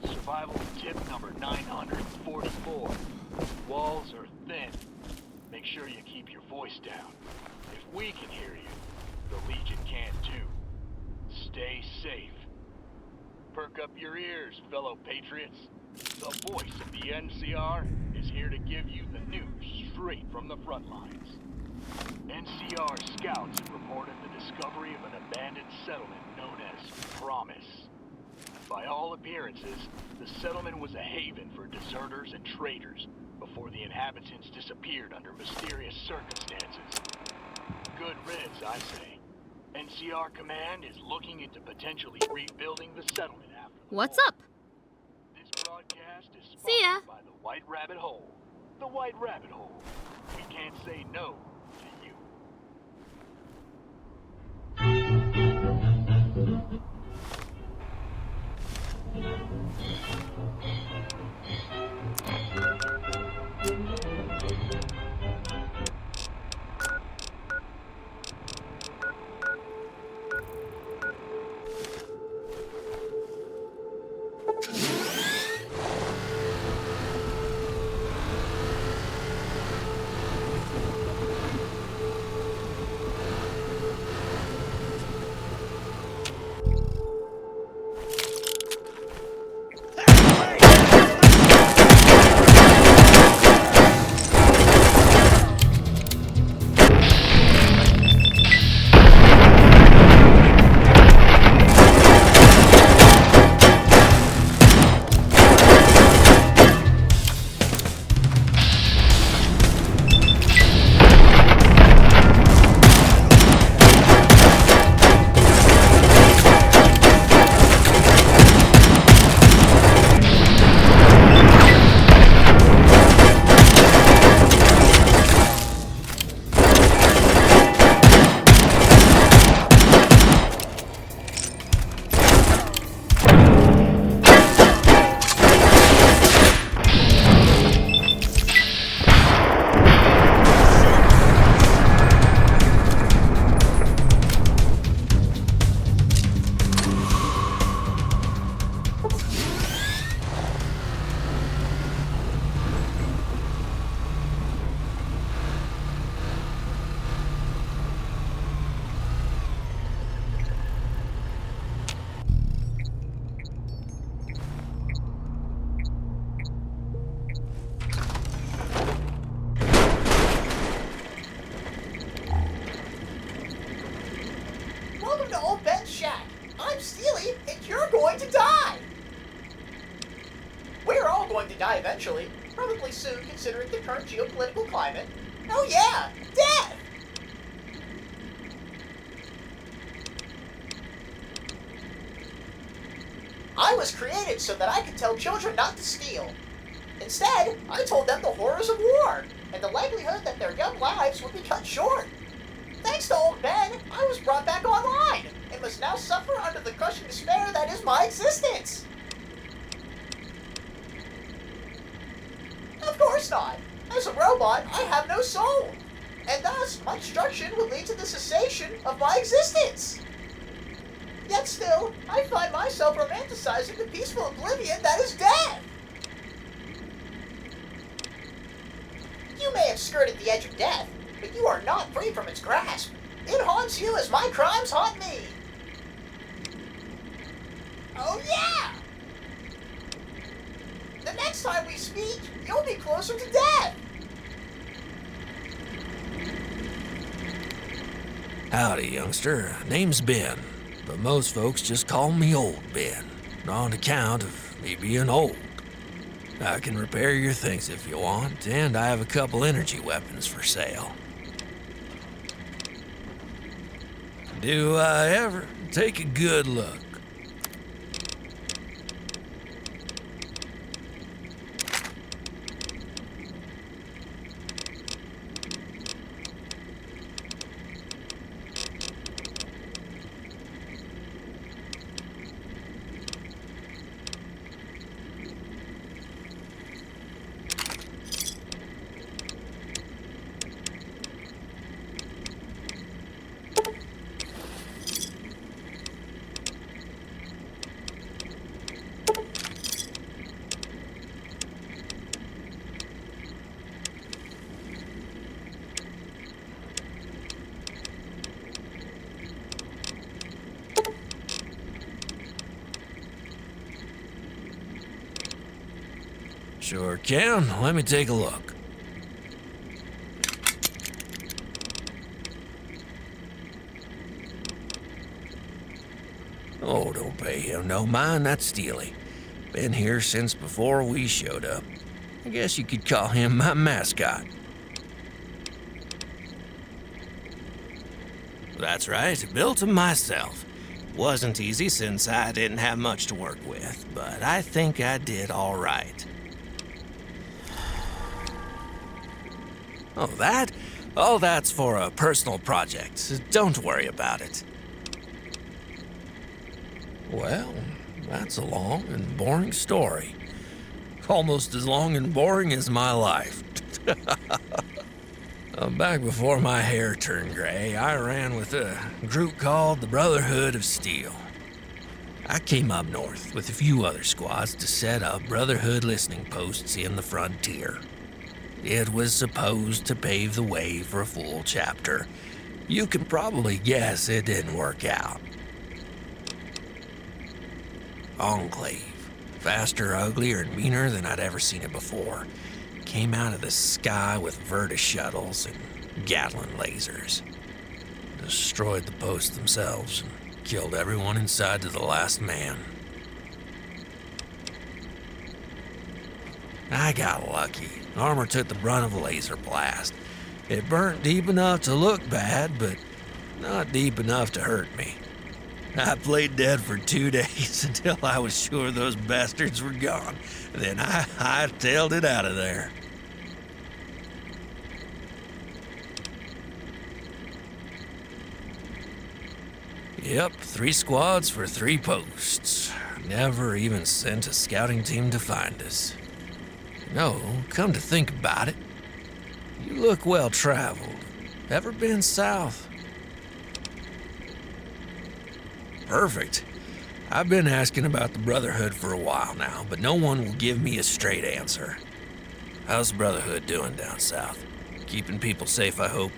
Survival tip number 944. Walls are thin. Make sure you keep your voice down. If we can hear you, the Legion can too. Stay safe. Perk up your ears, fellow patriots. The voice of the NCR is here to give you the news straight from the front lines. NCR scouts have reported the discovery of an abandoned settlement known as Promise. By all appearances, the settlement was a haven for deserters and traitors before the inhabitants disappeared under mysterious circumstances. Good riddance, I say. NCR Command is looking into potentially rebuilding the settlement after the What's war. up? This broadcast is See ya. sponsored by the White Rabbit Hole. The White Rabbit Hole. We can't say no to you. eventually, probably soon considering the current geopolitical climate. Oh yeah, death! I was created so that I could tell children not to steal. Instead, I told them the horrors of war, and the likelihood that their young lives would be cut short. Thanks to old Ben, I was brought back online, and must now suffer under the crushing despair that is my existence. Of course not. As a robot, I have no soul, and thus my destruction would lead to the cessation of my existence. Yet still, I find myself romanticizing the peaceful oblivion that is death. You may have skirted the edge of death, but you are not free from its grasp. It haunts you as my crimes haunt me. Oh yeah! The next time we speak, you'll be closer to death. Howdy, youngster. Name's Ben, but most folks just call me Old Ben, on account of me being old. I can repair your things if you want, and I have a couple energy weapons for sale. Do I ever? Take a good look. Sure can. Let me take a look. Oh, don't pay him no mind. That's Steely. Been here since before we showed up. I guess you could call him my mascot. That's right. Built him myself. Wasn't easy since I didn't have much to work with, but I think I did all right. Oh, that? Oh, that's for a personal project. Don't worry about it. Well, that's a long and boring story. Almost as long and boring as my life. Back before my hair turned gray, I ran with a group called the Brotherhood of Steel. I came up north with a few other squads to set up Brotherhood listening posts in the frontier. It was supposed to pave the way for a full chapter. You can probably guess it didn't work out. Enclave, faster, uglier, and meaner than I'd ever seen it before, came out of the sky with Verta shuttles and Gatling lasers. Destroyed the posts themselves and killed everyone inside to the last man. I got lucky. Armor took the brunt of a laser blast. It burnt deep enough to look bad, but not deep enough to hurt me. I played dead for 2 days until I was sure those bastards were gone. Then I hightailed it out of there. Yep, 3 squads for 3 posts. Never even sent a scouting team to find us. No, come to think about it, you look well traveled. Ever been south? Perfect. I've been asking about the Brotherhood for a while now, but no one will give me a straight answer. How's the Brotherhood doing down south? Keeping people safe, I hope.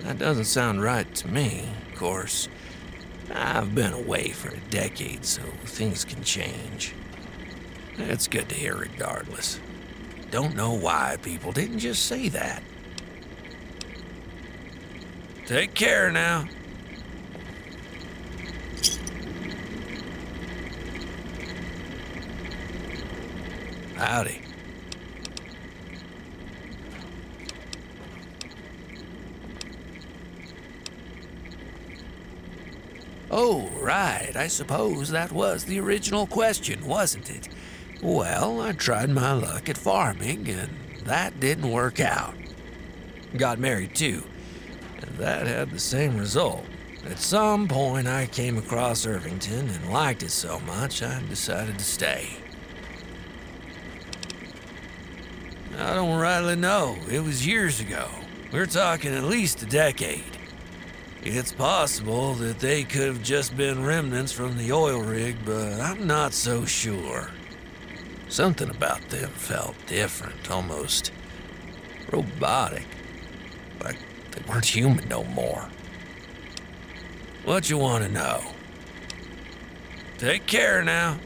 That doesn't sound right to me. course, I've been away for a decade, so things can change. It's good to hear regardless. Don't know why people didn't just say that. Take care now. Howdy. Oh, right. I suppose that was the original question, wasn't it? Well, I tried my luck at farming, and that didn't work out. Got married, too, and that had the same result. At some point, I came across Irvington and liked it so much, I decided to stay. I don't rightly know. It was years ago. We're talking at least a decade. It's possible that they could have just been remnants from the oil rig, but I'm not so sure. Something about them felt different, almost robotic. Like they weren't human no more. What you want to know? Take care now.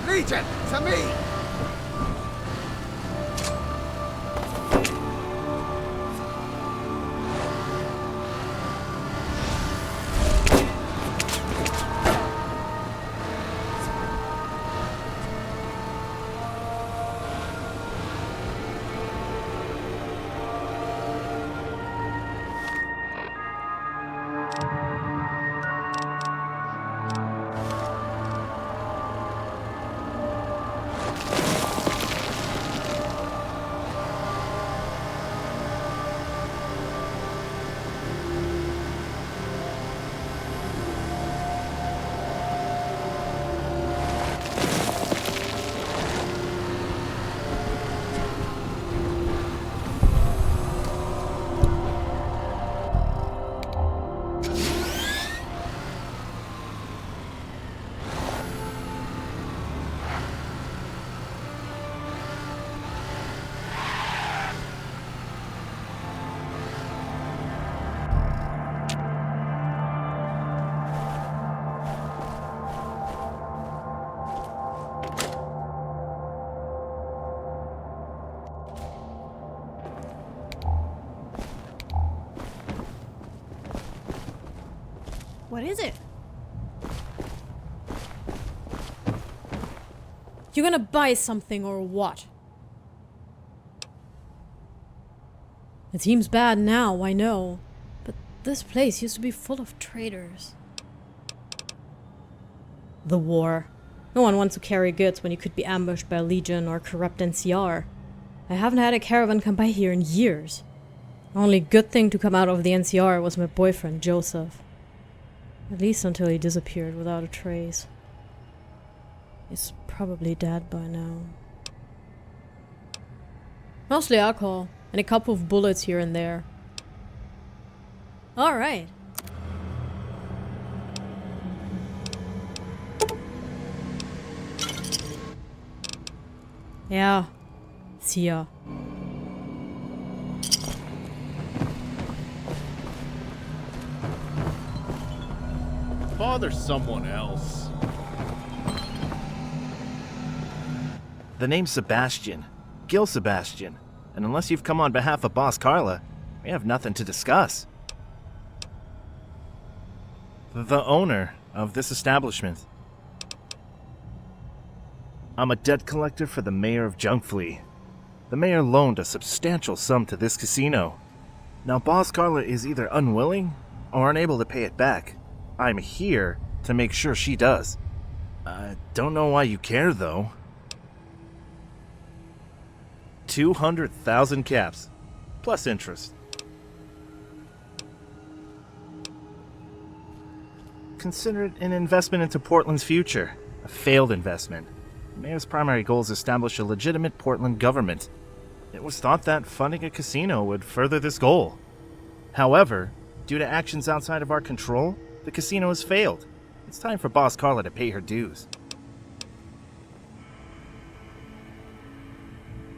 Legion, to me! What is it? You gonna buy something or what? It seems bad now, I know. But this place used to be full of traitors. The war. No one wants to carry goods when you could be ambushed by a legion or corrupt NCR. I haven't had a caravan come by here in years. The only good thing to come out of the NCR was my boyfriend, Joseph. At least until he disappeared without a trace. He's probably dead by now. Mostly alcohol, and a couple of bullets here and there. Alright. Yeah. See ya. Bother someone else. The name's Sebastian. Gil Sebastian. And unless you've come on behalf of Boss Carla, we have nothing to discuss. The owner of this establishment. I'm a debt collector for the mayor of Junkfleet. The mayor loaned a substantial sum to this casino. Now Boss Carla is either unwilling or unable to pay it back. I'm here to make sure she does. I don't know why you care, though. 200,000 caps, plus interest. Consider it an investment into Portland's future. A failed investment. The mayor's primary goal is to establish a legitimate Portland government. It was thought that funding a casino would further this goal. However, due to actions outside of our control, the casino has failed. It's time for Boss Carla to pay her dues.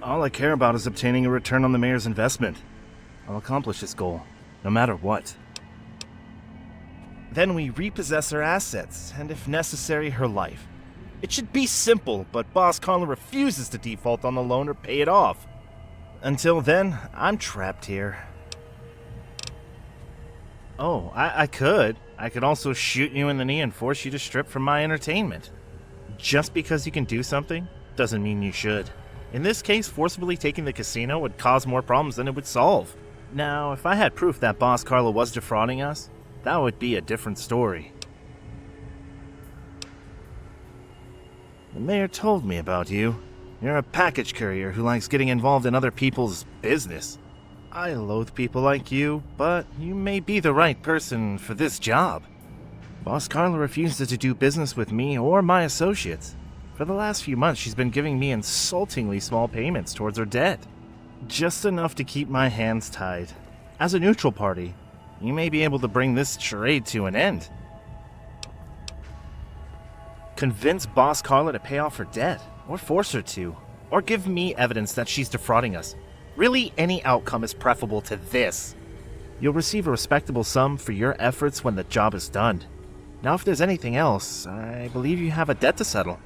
All I care about is obtaining a return on the mayor's investment. I'll accomplish this goal, no matter what. Then we repossess her assets, and if necessary, her life. It should be simple, but Boss Carla refuses to default on the loan or pay it off. Until then, I'm trapped here. Oh, I could. I could also shoot you in the knee and force you to strip from my entertainment. Just because you can do something doesn't mean you should. In this case, forcibly taking the casino would cause more problems than it would solve. Now, if I had proof that Boss Carla was defrauding us, that would be a different story. The mayor told me about you. You're a package courier who likes getting involved in other people's business. I loathe people like you, but you may be the right person for this job. Boss Carla refuses to do business with me or my associates. For the last few months, she's been giving me insultingly small payments towards her debt. Just enough to keep my hands tied. As a neutral party, you may be able to bring this charade to an end. Convince Boss Carla to pay off her debt, or force her to, or give me evidence that she's defrauding us. Really, any outcome is preferable to this. You'll receive a respectable sum for your efforts when the job is done. Now, if there's anything else, I believe you have a debt to settle.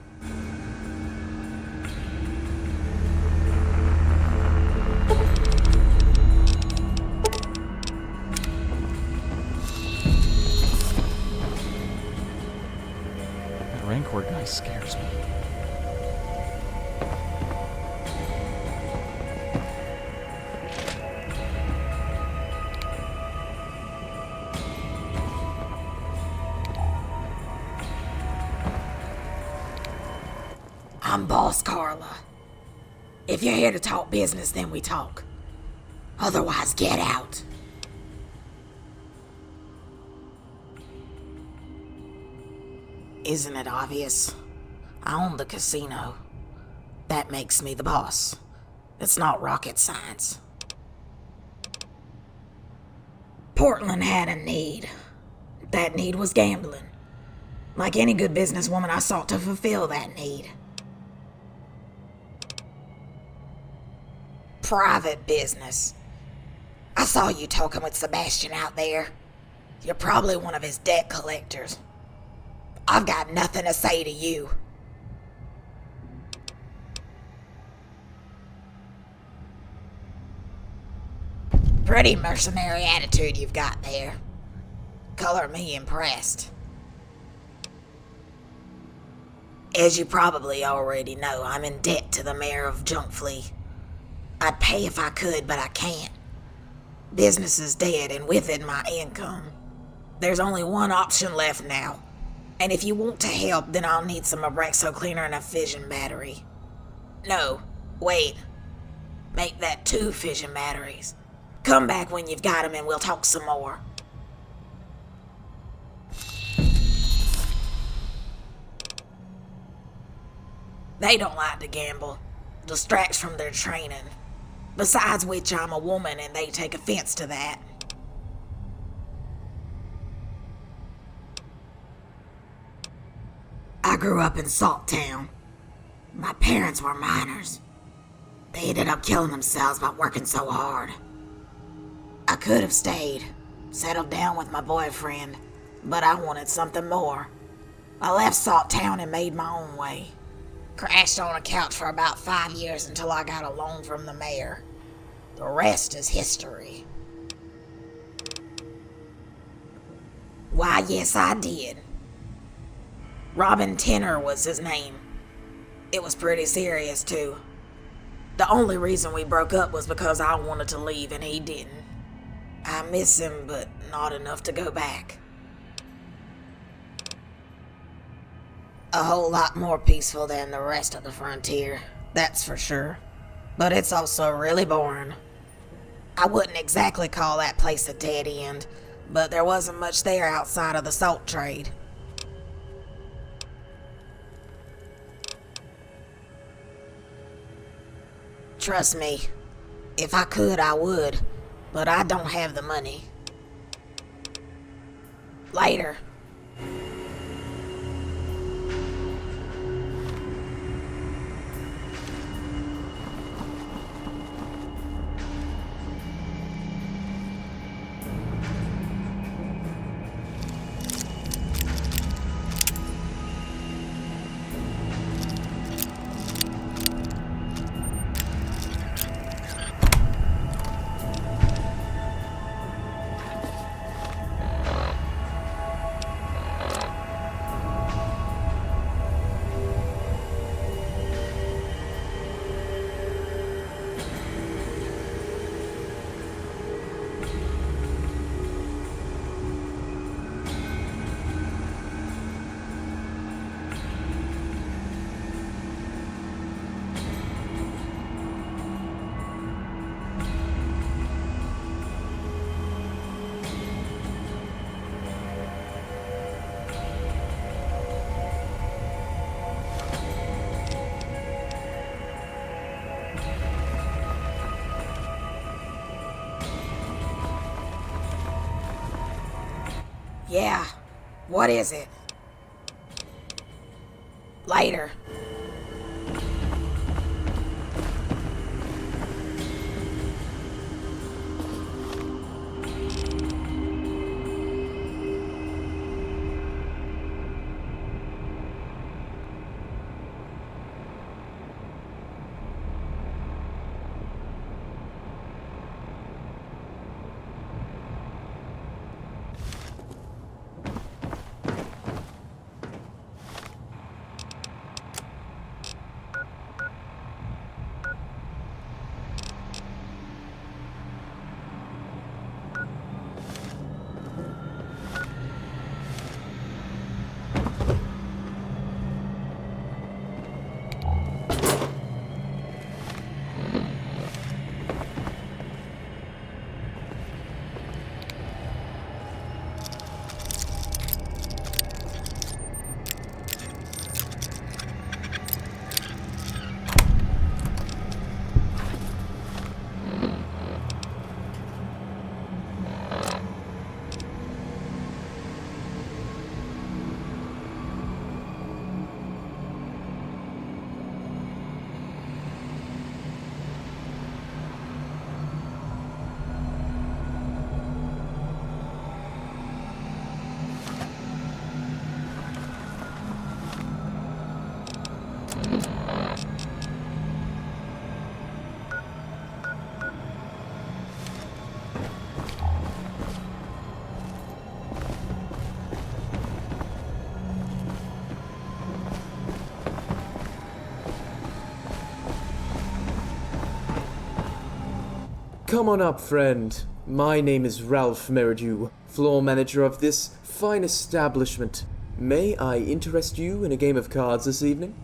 That Rancor guy scares me. I'm Boss Carla. If you're here to talk business, then we talk. Otherwise, get out. Isn't it obvious? I own the casino. That makes me the boss. It's not rocket science. Portland had a need. That need was gambling. Like any good businesswoman, I sought to fulfill that need. Private business. I saw you talking with Sebastian out there. You're probably one of his debt collectors. I've got nothing to say to you. Pretty mercenary attitude you've got there. Color me impressed. As you probably already know, I'm in debt to the mayor of Junkfleet. I'd pay if I could, but I can't. Business is dead, and with it, my income. There's only one option left now. And if you want to help, then I'll need some Abrexo cleaner and a fission battery. No, wait. Make that 2 fission batteries. Come back when you've got them and we'll talk some more. They don't like to gamble. Distracts from their training. Besides which, I'm a woman and they take offense to that. I grew up in Salt Town. My parents were miners. They ended up killing themselves by working so hard. I could have stayed, settled down with my boyfriend, but I wanted something more. I left Salt Town and made my own way. Crashed on a couch for about 5 years until I got a loan from the mayor. The rest is history. Why, yes, I did. Robin Tenner was his name. It was pretty serious, too. The only reason we broke up was because I wanted to leave and he didn't. I miss him, but not enough to go back. A whole lot more peaceful than the rest of the frontier, that's for sure. But it's also really boring. I wouldn't exactly call that place a dead end, but there wasn't much there outside of the salt trade. Trust me, if I could, I would, but I don't have the money. Later. Yeah. What is it? Later. Come on up, friend. My name is Ralph Meridew, floor manager of this fine establishment. May I interest you in a game of cards this evening?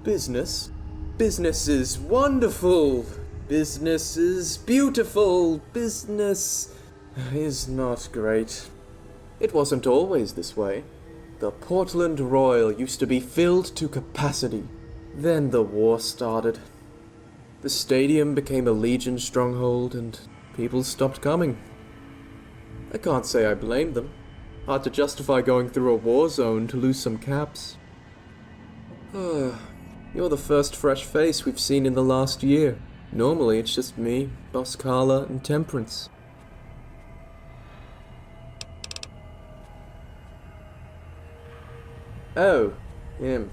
Business? Business is wonderful. Business is beautiful. Business is not great. It wasn't always this way. The Portland Royal used to be filled to capacity. Then the war started. The stadium became a Legion stronghold and people stopped coming. I can't say I blame them. Hard to justify going through a war zone to lose some caps. You're the first fresh face we've seen in the last year. Normally it's just me, Boss Carla, and Temperance. Oh, him.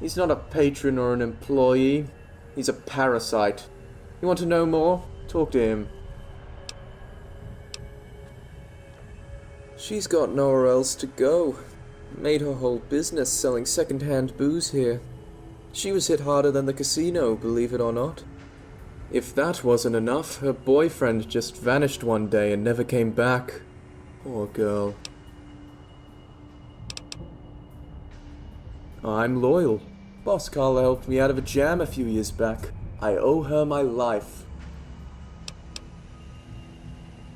He's not a patron or an employee. He's a parasite. You want to know more? Talk to him. She's got nowhere else to go. Made her whole business selling second-hand booze here. She was hit harder than the casino, believe it or not. If that wasn't enough, her boyfriend just vanished one day and never came back. Poor girl. I'm loyal. Boss Carla helped me out of a jam a few years back. I owe her my life.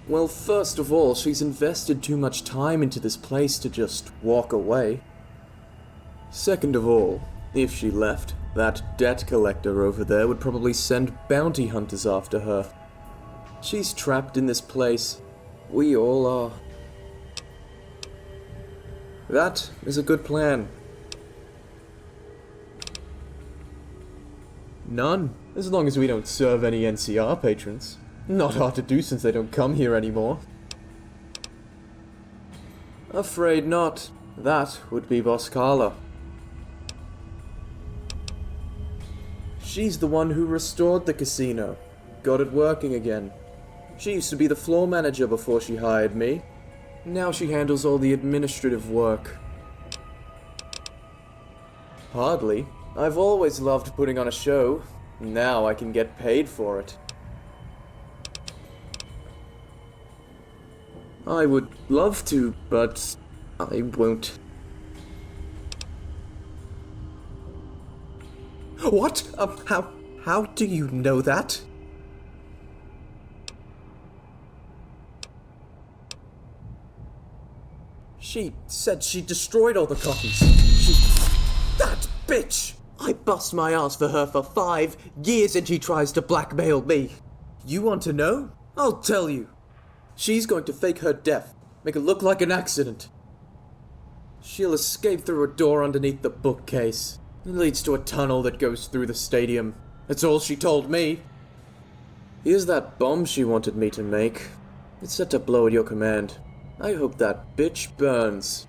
Well, first of all, she's invested too much time into this place to just walk away. Second of all, if she left, that debt collector over there would probably send bounty hunters after her. She's trapped in this place. We all are. That is a good plan. None, as long as we don't serve any NCR patrons. Not hard to do since they don't come here anymore. Afraid not. That would be Boss Carla. She's the one who restored the casino. Got it working again. She used to be the floor manager before she hired me. Now she handles all the administrative work. Hardly. I've always loved putting on a show. Now I can get paid for it. I would love to, but I won't. What? How do you know that? She said she destroyed all the copies. That bitch! I bust my ass for her for 5 years and she tries to blackmail me. You want to know? I'll tell you. She's going to fake her death, make it look like an accident. She'll escape through a door underneath the bookcase. It leads to a tunnel that goes through the stadium. That's all she told me. Here's that bomb she wanted me to make. It's set to blow at your command. I hope that bitch burns.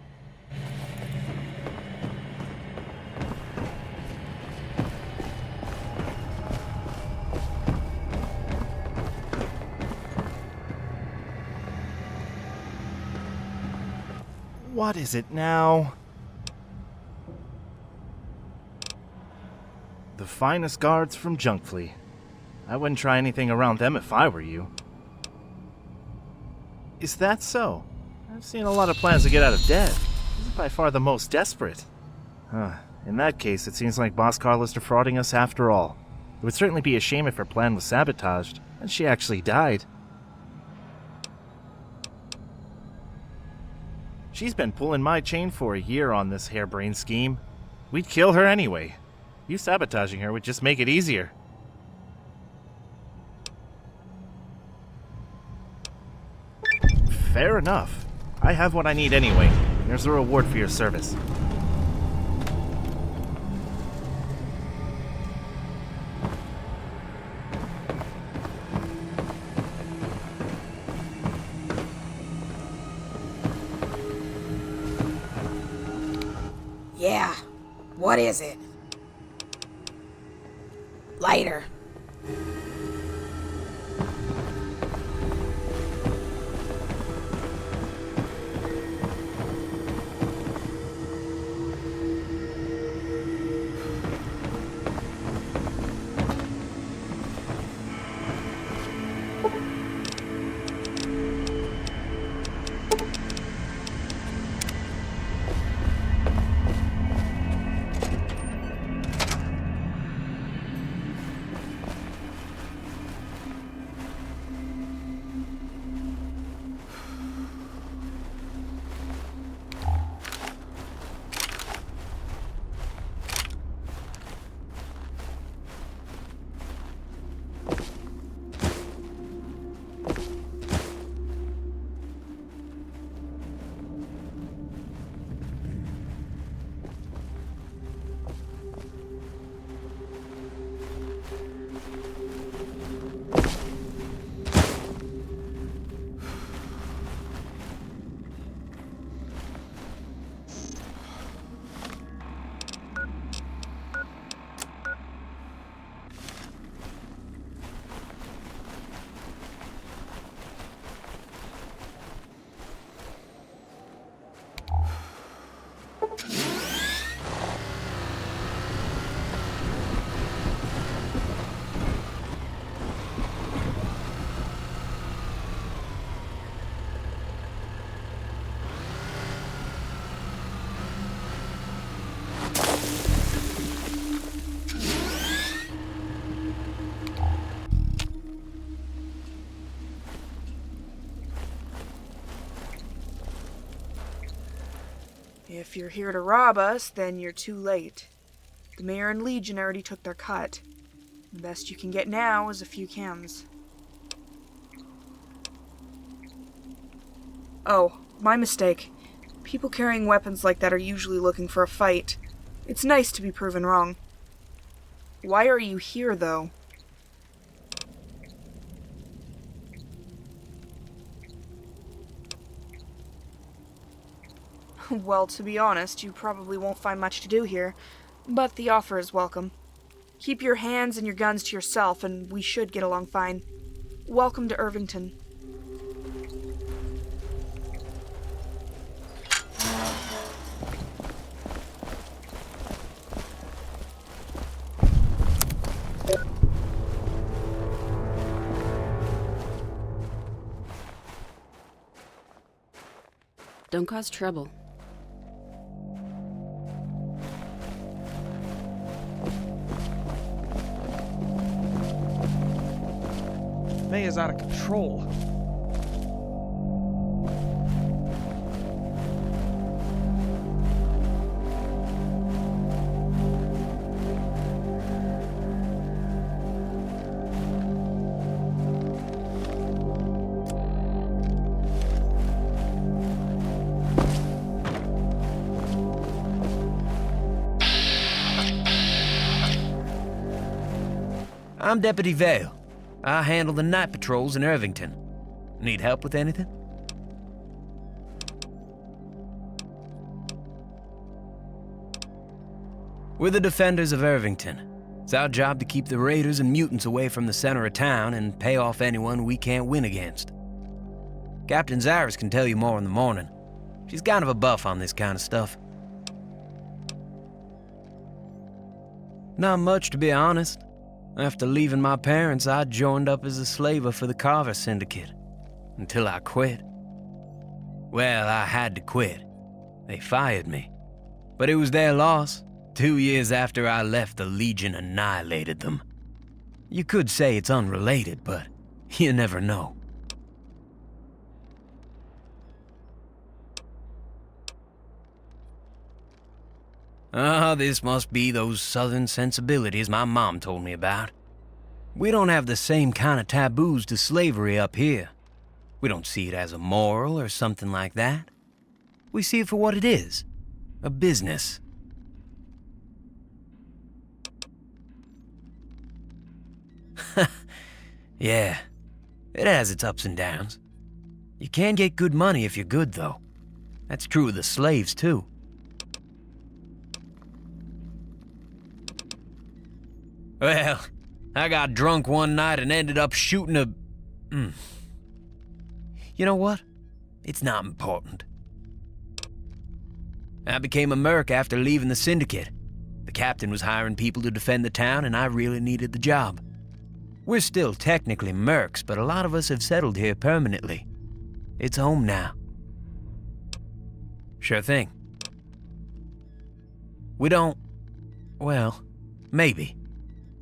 What is it now? The finest guards from Junkfleet. I wouldn't try anything around them if I were you. Is that so? I've seen a lot of plans to get out of debt. This is by far the most desperate. In that case, it seems like Boss Carla's defrauding us after all. It would certainly be a shame if her plan was sabotaged, and she actually died. She's been pulling my chain for a year on this harebrained scheme. We'd kill her anyway. You sabotaging her would just make it easier. Fair enough. I have what I need anyway. There's a reward for your service. Yeah, what is it? Later. If you're here to rob us, then you're too late. The Mayor and Legion already took their cut. The best you can get now is a few cans. Oh, my mistake. People carrying weapons like that are usually looking for a fight. It's nice to be proven wrong. Why are you here, though? Well, to be honest, you probably won't find much to do here, but the offer is welcome. Keep your hands and your guns to yourself, and we should get along fine. Welcome to Irvington. Don't cause trouble. May is out of control. I'm Deputy Vale. I handle the night patrols in Irvington. Need help with anything? We're the defenders of Irvington. It's our job to keep the raiders and mutants away from the center of town and pay off anyone we can't win against. Captain Zaris can tell you more in the morning. She's kind of a buff on this kind of stuff. Not much, to be honest. After leaving my parents, I joined up as a slaver for the Carver Syndicate. Until I quit. Well, I had to quit. They fired me. But it was their loss. 2 years after I left, the Legion annihilated them. You could say it's unrelated, but you never know. This must be those southern sensibilities my mom told me about. We don't have the same kind of taboos to slavery up here. We don't see it as immoral or something like that. We see it for what it is, a business. Yeah, it has its ups and downs. You can get good money if you're good, though. That's true of the slaves, too. Well, I got drunk one night and ended up shooting a... You know what? It's not important. I became a merc after leaving the syndicate. The captain was hiring people to defend the town, and I really needed the job. We're still technically mercs, but a lot of us have settled here permanently. It's home now. Sure thing. We don't... well, maybe.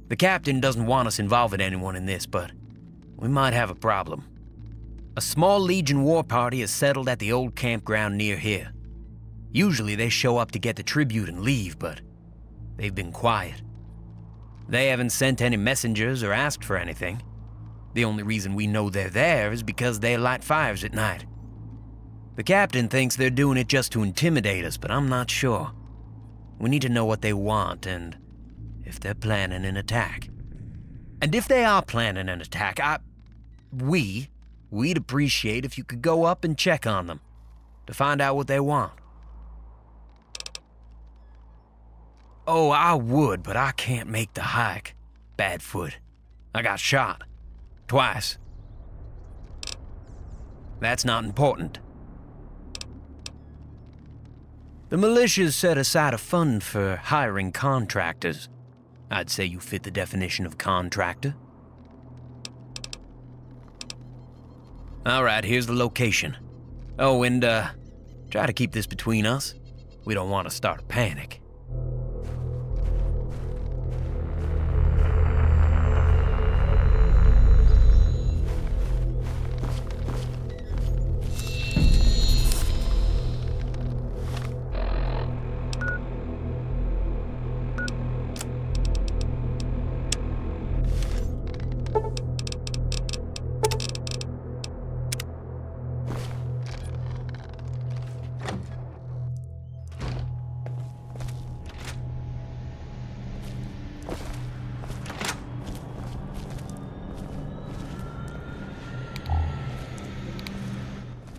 The captain doesn't want us involving anyone in this, but we might have a problem. A small Legion war party is settled at the old campground near here. Usually they show up to get the tribute and leave, but they've been quiet. They haven't sent any messengers or asked for anything. The only reason we know they're there is because they light fires at night. The captain thinks they're doing it just to intimidate us, but I'm not sure. We need to know what they want and if they're planning an attack. And if they are planning an attack, we'd appreciate if you could go up and check on them to find out what they want. Oh, I would, but I can't make the hike. Bad foot. I got shot. Twice. That's not important. The militia's set aside a fund for hiring contractors. I'd say you fit the definition of contractor. All right, here's the location. Oh, and try to keep this between us. We don't want to start a panic.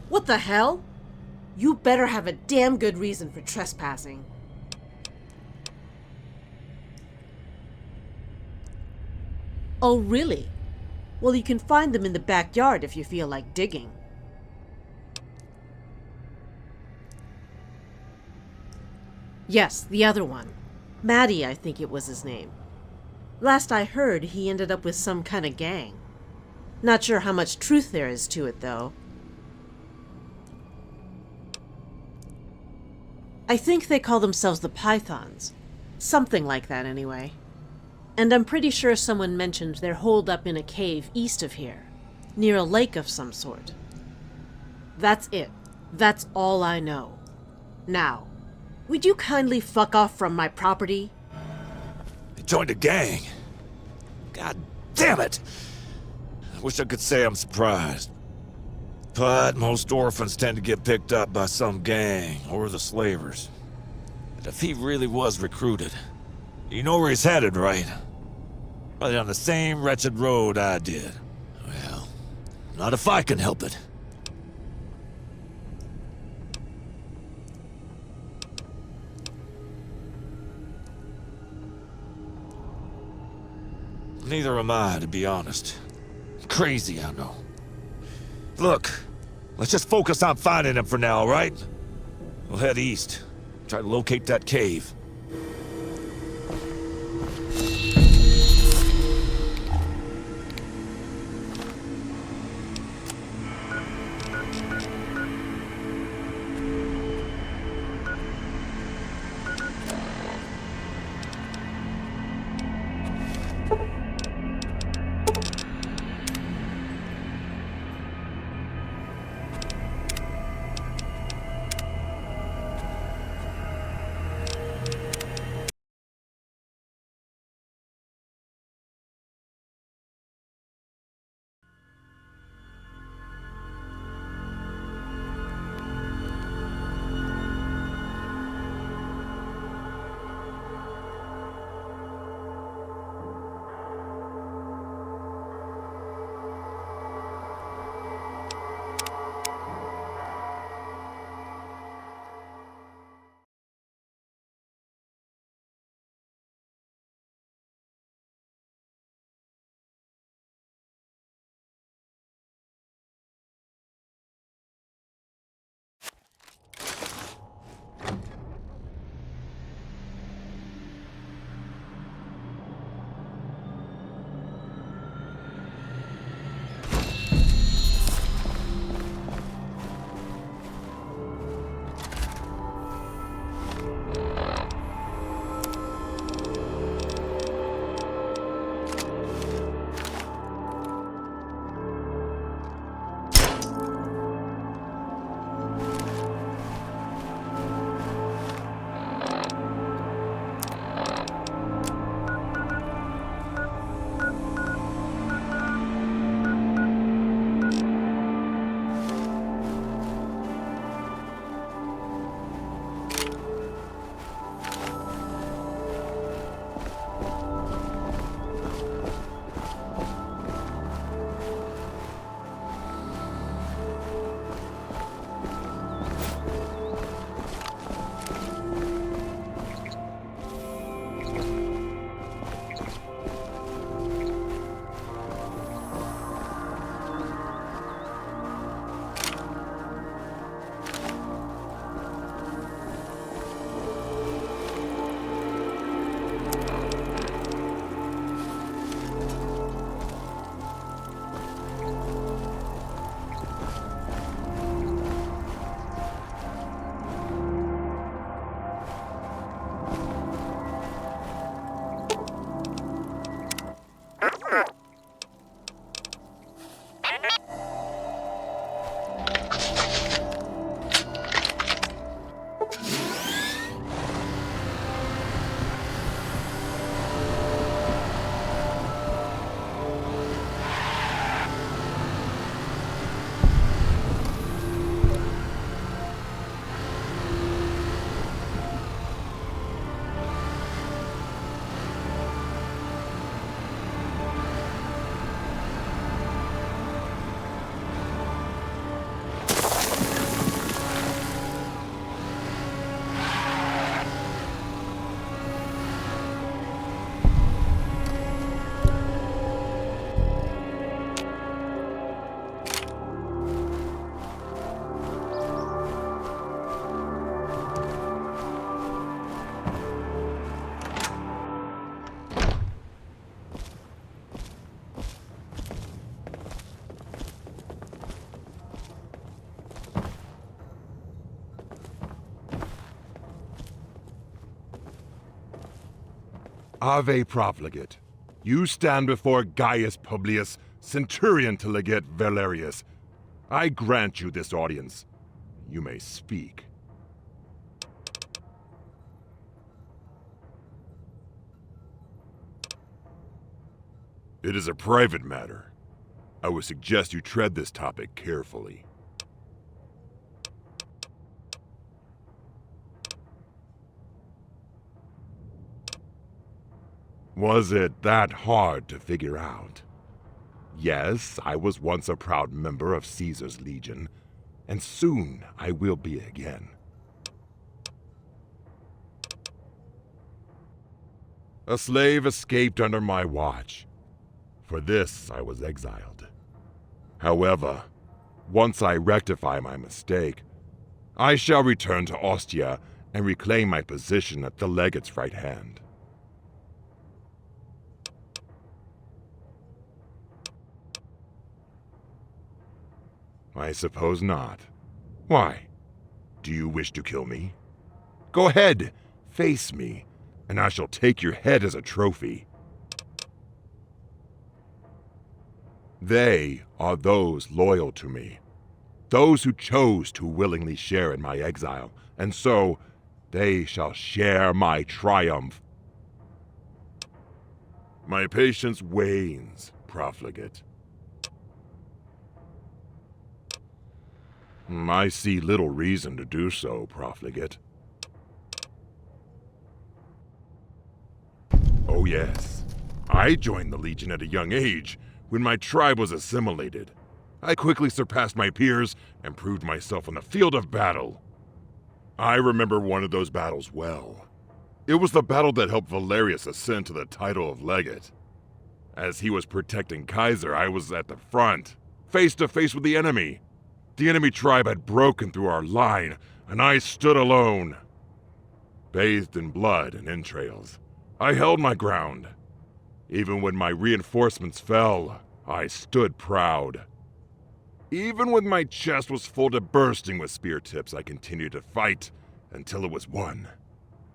What the hell? You better have a damn good reason for trespassing. Oh, really? Well, you can find them in the backyard if you feel like digging. Yes, the other one. Matty, I think it was his name. Last I heard, he ended up with some kind of gang. Not sure how much truth there is to it, though. I think they call themselves the Pythons. Something like that, anyway. And I'm pretty sure someone mentioned they're holed up in a cave east of here, near a lake of some sort. That's it. That's all I know. Now, would you kindly fuck off from my property? They joined a gang. God damn it! I wish I could say I'm surprised. But most orphans tend to get picked up by some gang or the slavers. But if he really was recruited, you know where he's headed, right? Probably on the same wretched road I did. Well, not if I can help it. Neither am I, to be honest. Crazy, I know. Look, let's just focus on finding him for now, all right? We'll head east. Try to locate that cave. Ave profligate. You stand before Gaius Publius, Centurion to Legate Valerius. I grant you this audience. You may speak. It is a private matter. I would suggest you tread this topic carefully. Was it that hard to figure out? Yes, I was once a proud member of Caesar's Legion, and soon I will be again. A slave escaped under my watch. For this, I was exiled. However, once I rectify my mistake, I shall return to Ostia and reclaim my position at the legate's right hand. I suppose not. Why? Do you wish to kill me? Go ahead, face me, and I shall take your head as a trophy. They are those loyal to me, those who chose to willingly share in my exile, and so they shall share my triumph. My patience wanes, profligate. I see little reason to do so, profligate. Oh yes, I joined the Legion at a young age, when my tribe was assimilated. I quickly surpassed my peers and proved myself on the field of battle. I remember one of those battles well. It was the battle that helped Valerius ascend to the title of legate. As he was protecting Kaiser, I was at the front, face to face with the enemy. The enemy tribe had broken through our line, and I stood alone. Bathed in blood and entrails, I held my ground. Even when my reinforcements fell, I stood proud. Even when my chest was full to bursting with spear tips, I continued to fight until it was won.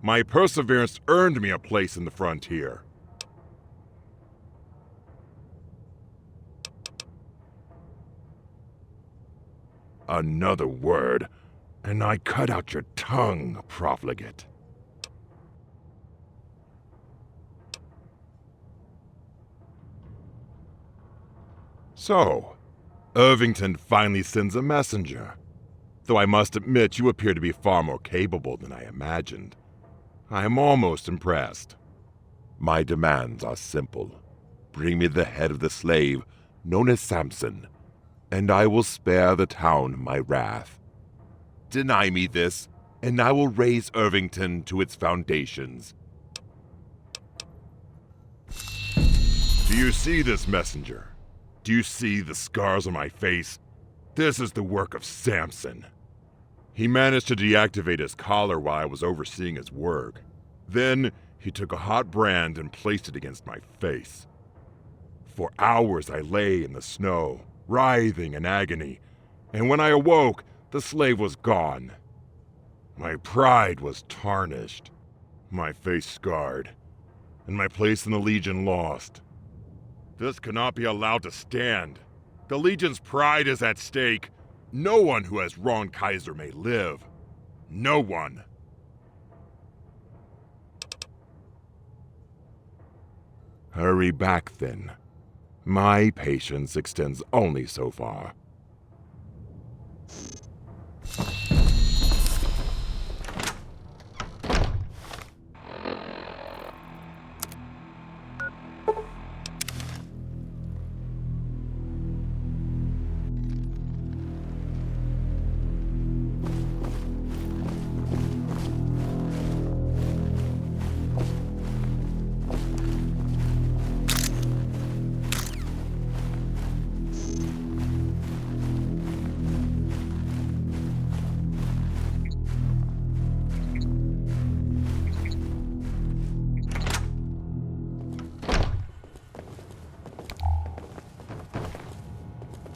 My perseverance earned me a place in the frontier. Another word, and I cut out your tongue, profligate. So, Irvington finally sends a messenger. Though I must admit you appear to be far more capable than I imagined. I am almost impressed. My demands are simple. Bring me the head of the slave, known as Samson, and I will spare the town my wrath. Deny me this, and I will raise Irvington to its foundations. Do you see this, messenger? Do you see the scars on my face? This is the work of Samson. He managed to deactivate his collar while I was overseeing his work. Then, he took a hot brand and placed it against my face. For hours I lay in the snow, writhing in agony, and when I awoke, the slave was gone. My pride was tarnished, my face scarred, and my place in the Legion lost. This cannot be allowed to stand. The Legion's pride is at stake. No one who has wronged Kaiser may live. No one. Hurry back, then. My patience extends only so far.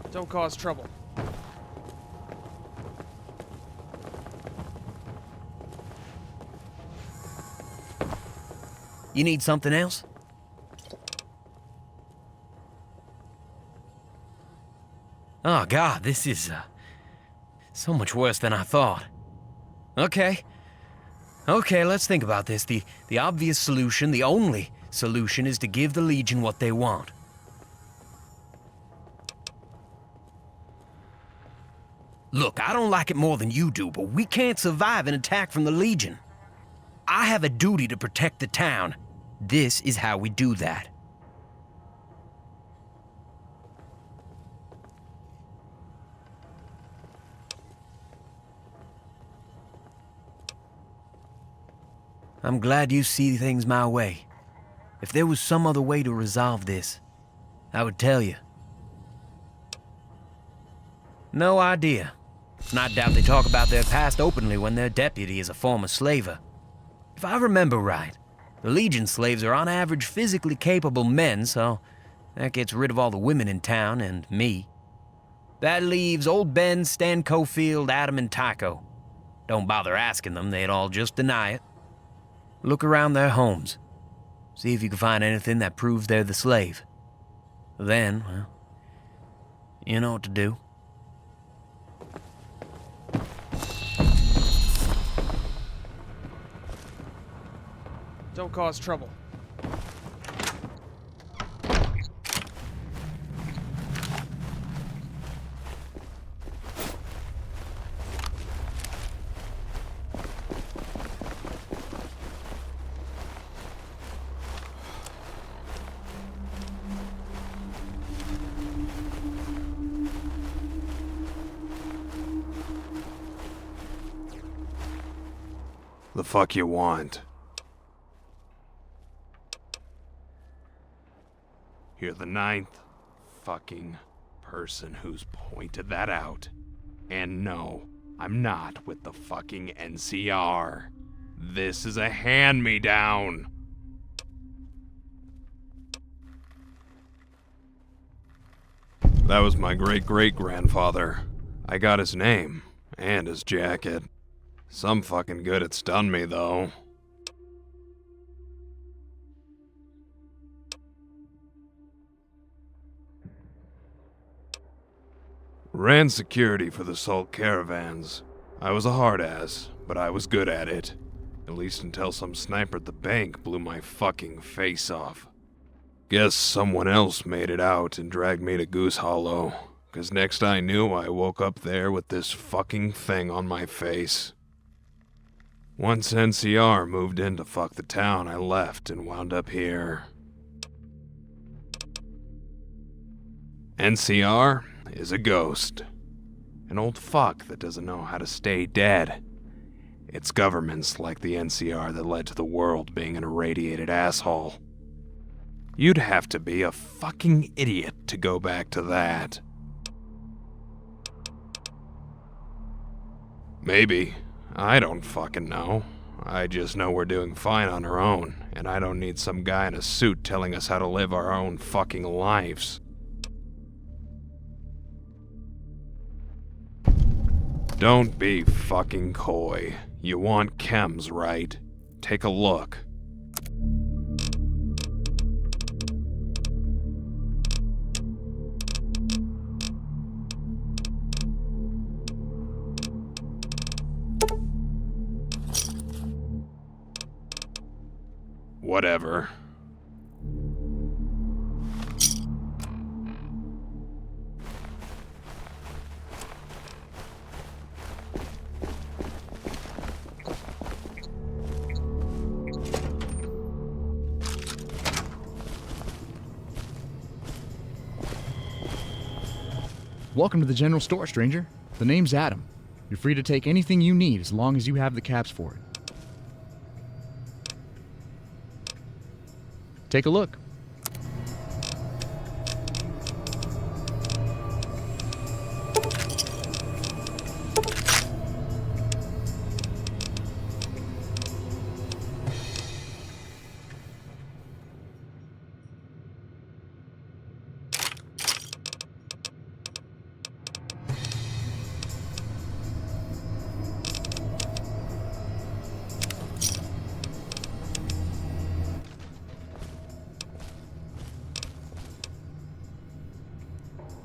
Don't cause trouble. You need something else? Oh, God, this is, so much worse than I thought. Okay, let's think about this. The obvious solution, the only solution, is to give the Legion what they want. Look, I don't like it more than you do, but we can't survive an attack from the Legion. I have a duty to protect the town, This is how we do that. I'm glad you see things my way. If there was some other way to resolve this, I would tell you. No idea. And I doubt they talk about their past openly when their deputy is a former slaver. If I remember right, the Legion slaves are on average physically capable men, so that gets rid of all the women in town and me. That leaves old Ben, Stan Cofield, Adam, and Tycho. Don't bother asking them, they'd all just deny it. Look around their homes. See if you can find anything that proves they're the slave. Then, well, you know what to do. Don't cause trouble. The fuck you want? You're the 9th fucking person who's pointed that out. And no, I'm not with the fucking NCR. This is a hand-me-down. That was my great-great-grandfather. I got his name, and his jacket. Some fucking good it's done me, though. Ran security for the salt caravans. I was a hard-ass, but I was good at it. At least until some sniper at the bank blew my fucking face off. Guess someone else made it out and dragged me to Goose Hollow, 'cause next I knew I woke up there with this fucking thing on my face. Once NCR moved in to fuck the town, I left and wound up here. NCR is a ghost. An old fuck that doesn't know how to stay dead. It's governments like the NCR that led to the world being an irradiated asshole. You'd have to be a fucking idiot to go back to that. Maybe. I don't fucking know. I just know we're doing fine on our own, and I don't need some guy in a suit telling us how to live our own fucking lives. Don't be fucking coy. You want chems, right? Take a look. Whatever. Welcome to the general store, stranger. The name's Adam. You're free to take anything you need as long as you have the caps for it. Take a look.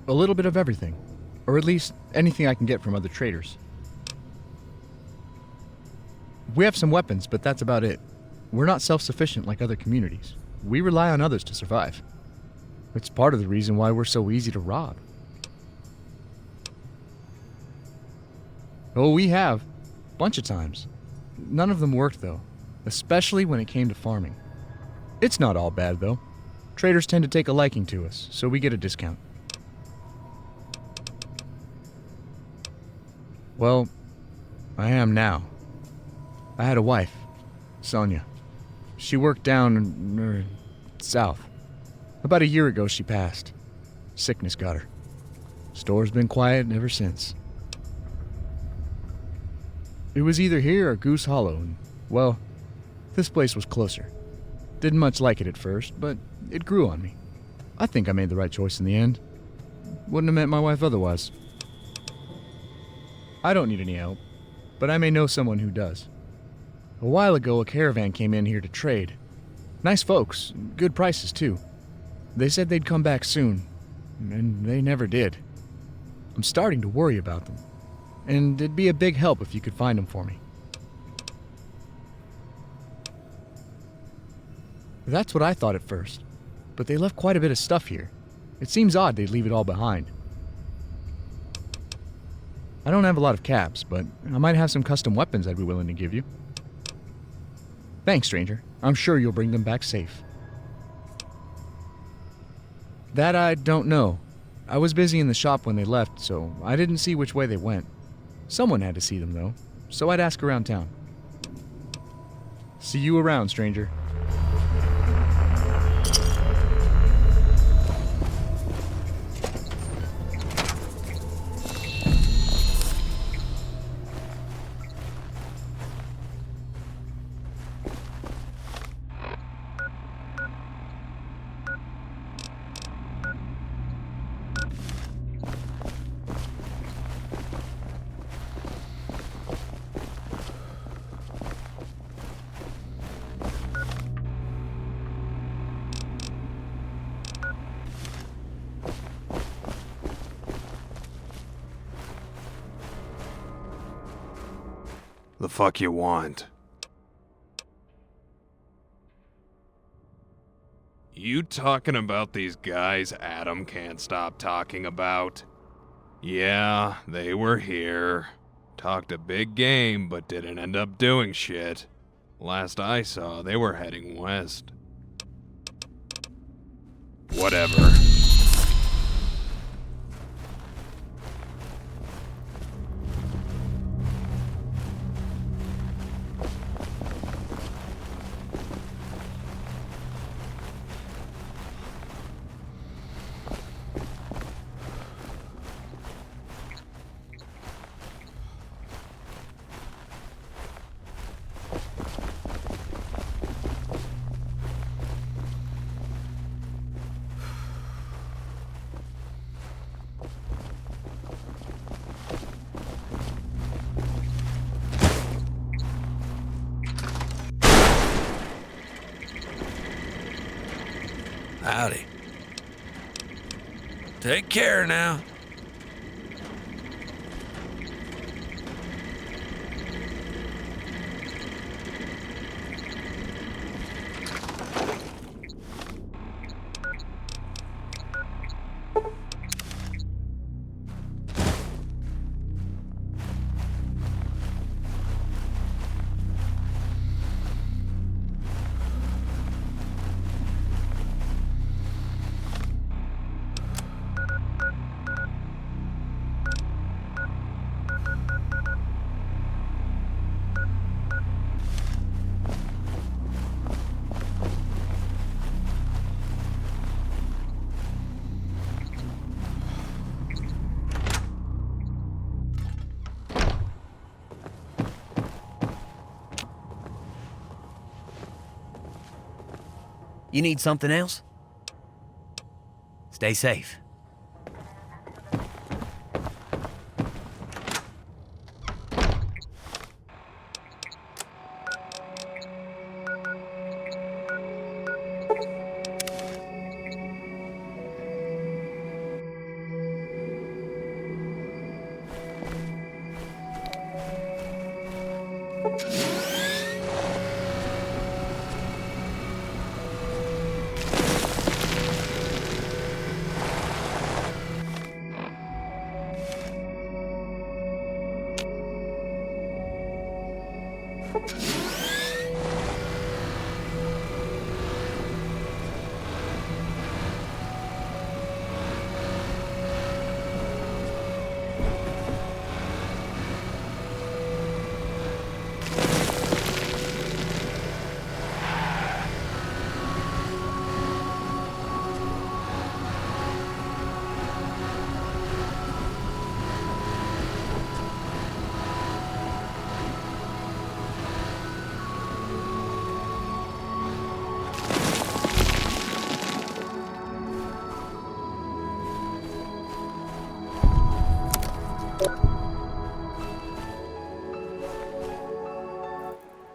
A little bit of everything, or at least anything I can get from other traders. We have some weapons, but that's about it. We're not self-sufficient like other communities. We rely on others to survive. It's part of the reason why we're so easy to rob. Oh, we have. Bunch of times. None of them worked, though, especially when it came to farming. It's not all bad, though. Traders tend to take a liking to us, so we get a discount. Well, I am now. I had a wife, Sonia. She worked down south. About a year ago, she passed. Sickness got her. Store's been quiet ever since. It was either here or Goose Hollow, and, well, this place was closer. Didn't much like it at first, but it grew on me. I think I made the right choice in the end. Wouldn't have met my wife otherwise. I don't need any help, but I may know someone who does. A while ago, a caravan came in here to trade. Nice folks, good prices too. They said they'd come back soon, and they never did. I'm starting to worry about them, and it'd be a big help if you could find them for me. That's what I thought at first, but they left quite a bit of stuff here. It seems odd they'd leave it all behind. I don't have a lot of caps, but I might have some custom weapons I'd be willing to give you. Thanks, stranger. I'm sure you'll bring them back safe. That I don't know. I was busy in the shop when they left, so I didn't see which way they went. Someone had to see them, though, so I'd ask around town. See you around, stranger. The fuck you want? You talking about these guys Adam can't stop talking about? Yeah, they were here. Talked a big game, but didn't end up doing shit. Last I saw, they were heading west. Whatever. Howdy. Take care now. You need something else? Stay safe.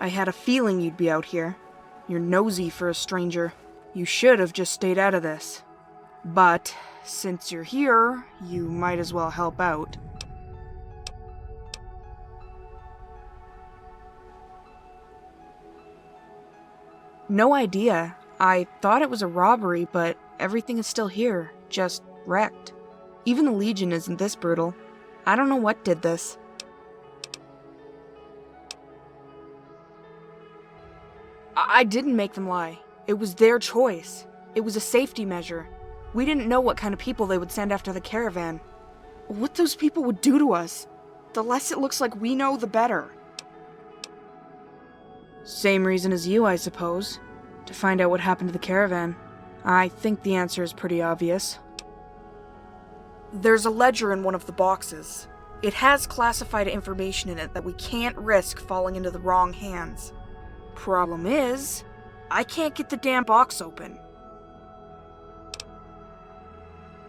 I had a feeling you'd be out here. You're nosy for a stranger. You should have just stayed out of this. But since you're here, you might as well help out. No idea. I thought it was a robbery, but everything is still here, just wrecked. Even the Legion isn't this brutal. I don't know what did this. I didn't make them lie. It was their choice. It was a safety measure. We didn't know what kind of people they would send after the caravan. What those people would do to us. The less it looks like we know, the better. Same reason as you, I suppose. To find out what happened to the caravan. I think the answer is pretty obvious. There's a ledger in one of the boxes. It has classified information in it that we can't risk falling into the wrong hands. Problem is, I can't get the damn box open.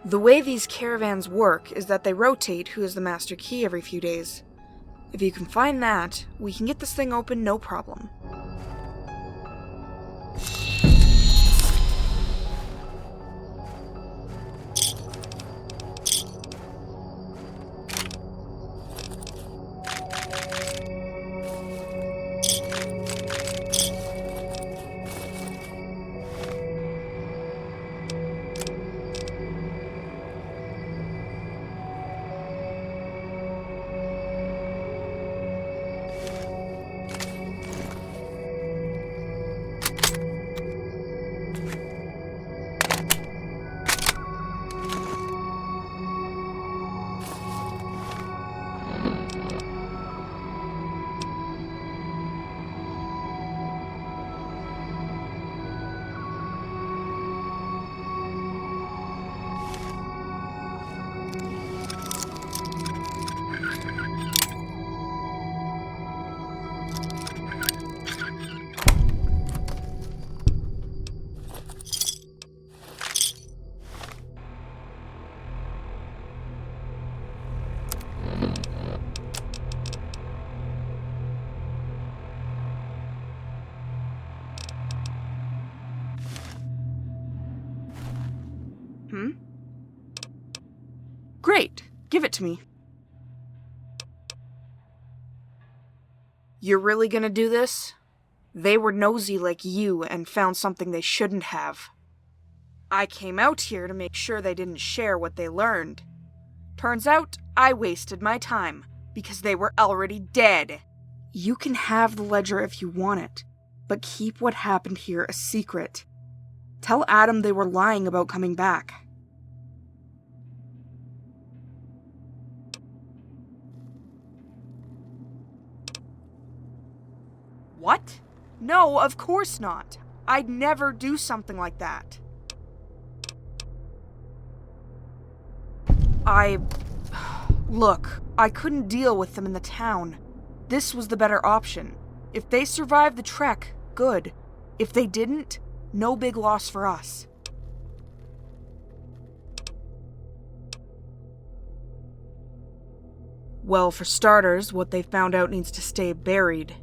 The way these caravans work is that they rotate who is the master key every few days. If you can find that, we can get this thing open no problem. Great, give it to me. You're really gonna do this? They were nosy like you and found something they shouldn't have. I came out here to make sure they didn't share what they learned. Turns out, I wasted my time, because they were already dead. You can have the ledger if you want it, but keep what happened here a secret. Tell Adam they were lying about coming back. What? No, of course not. I'd never do something like that. Look, I couldn't deal with them in the town. This was the better option. If they survived the trek, good. If they didn't, no big loss for us. Well, for starters, what they found out needs to stay buried.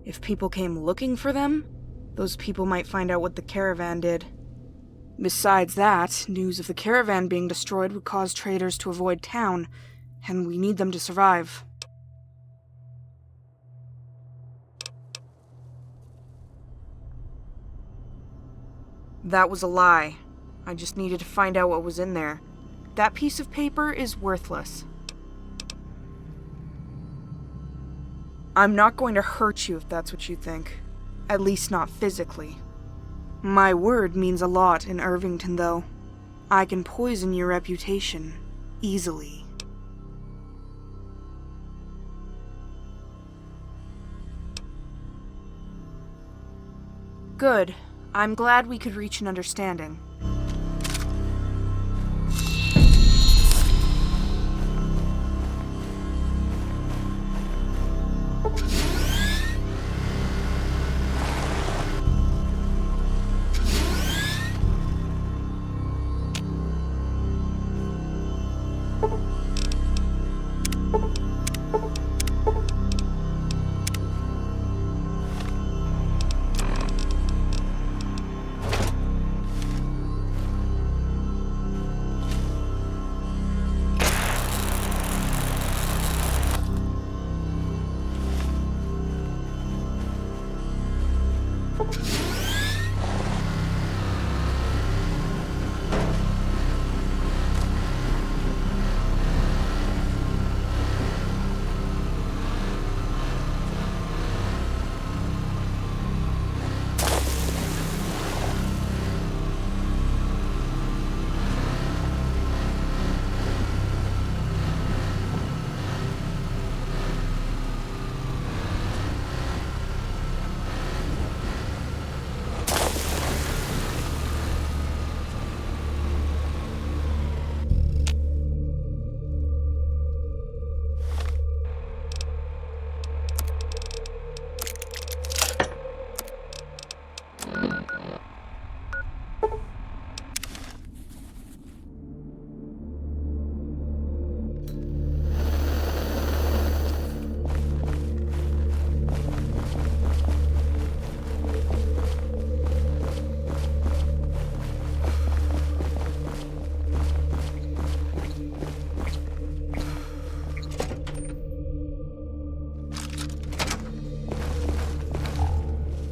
If people came looking for them, those people might find out what the caravan did. Besides that, news of the caravan being destroyed would cause traders to avoid town, and we need them to survive. That was a lie. I just needed to find out what was in there. That piece of paper is worthless. I'm not going to hurt you if that's what you think. At least not physically. My word means a lot in Irvington, though. I can poison your reputation easily. Good. I'm glad we could reach an understanding.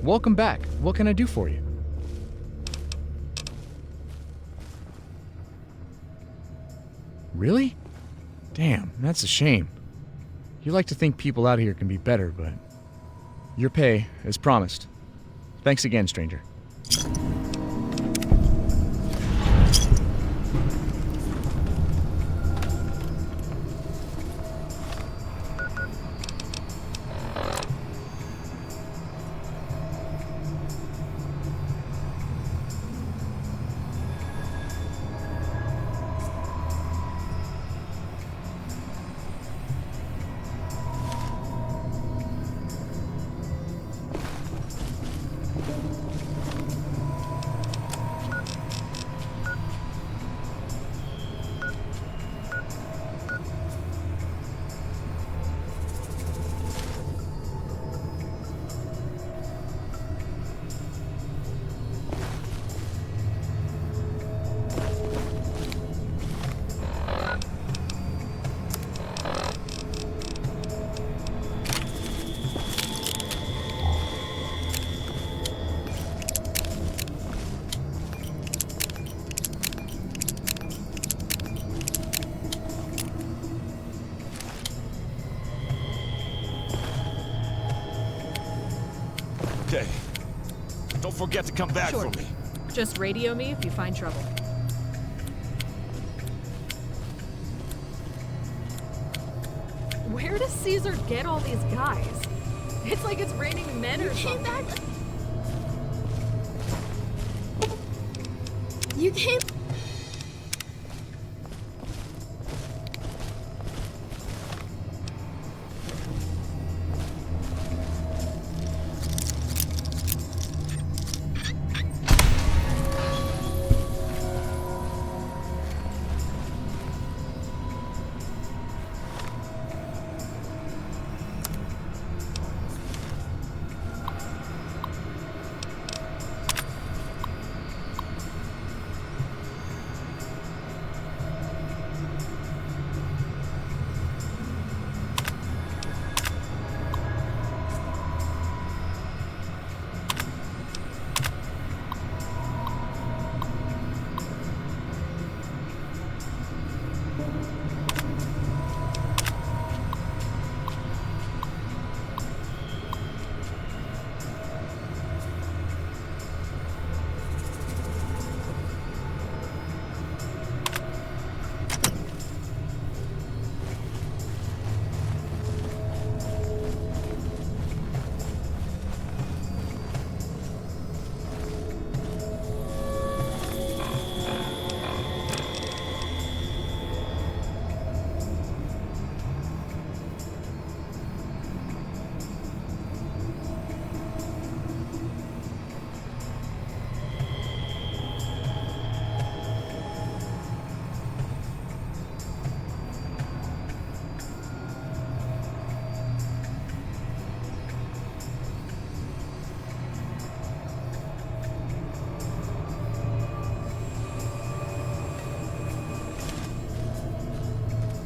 Welcome back. What can I do for you? Really? Damn, that's a shame. You like to think people out here can be better, but your pay, as promised. Thanks again, stranger. Okay. Don't forget to come back Sure. for me. Just radio me if you find trouble. Where does Caesar get all these guys? It's like it's raining men or something. You came.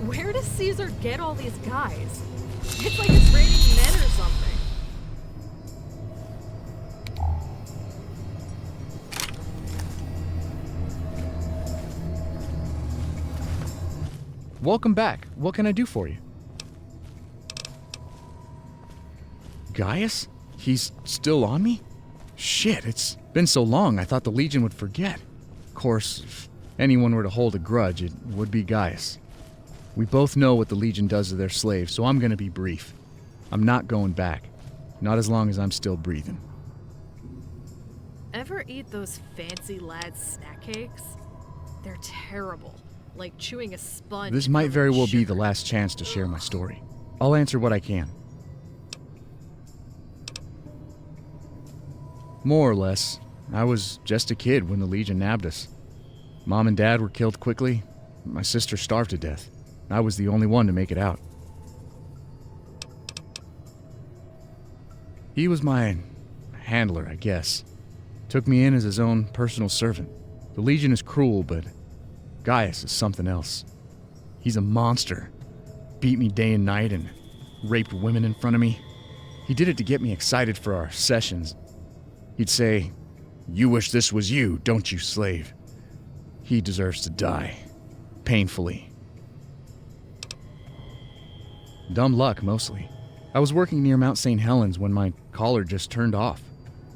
Where does Caesar get all these guys? It's like it's raining men or something. Welcome back. What can I do for you? Gaius? He's still on me? Shit, it's been so long I thought the Legion would forget. Of course, if anyone were to hold a grudge, it would be Gaius. We both know what the Legion does to their slaves, so I'm gonna be brief. I'm not going back. Not as long as I'm still breathing. Ever eat those fancy lads snack cakes? They're terrible. Like chewing a sponge. This might very well be sugar. the last chance to share my story. I'll answer what I can. More or less, I was just a kid when the Legion nabbed us. Mom and Dad were killed quickly. My sister starved to death. I was the only one to make it out. He was my handler, I guess. Took me in as his own personal servant. The Legion is cruel, but Gaius is something else. He's a monster. Beat me day and night and raped women in front of me. He did it to get me excited for our sessions. He'd say, "You wish this was you, don't you, slave?" He deserves to die. Painfully. Dumb luck, mostly. I was working near Mount St. Helens when my collar just turned off.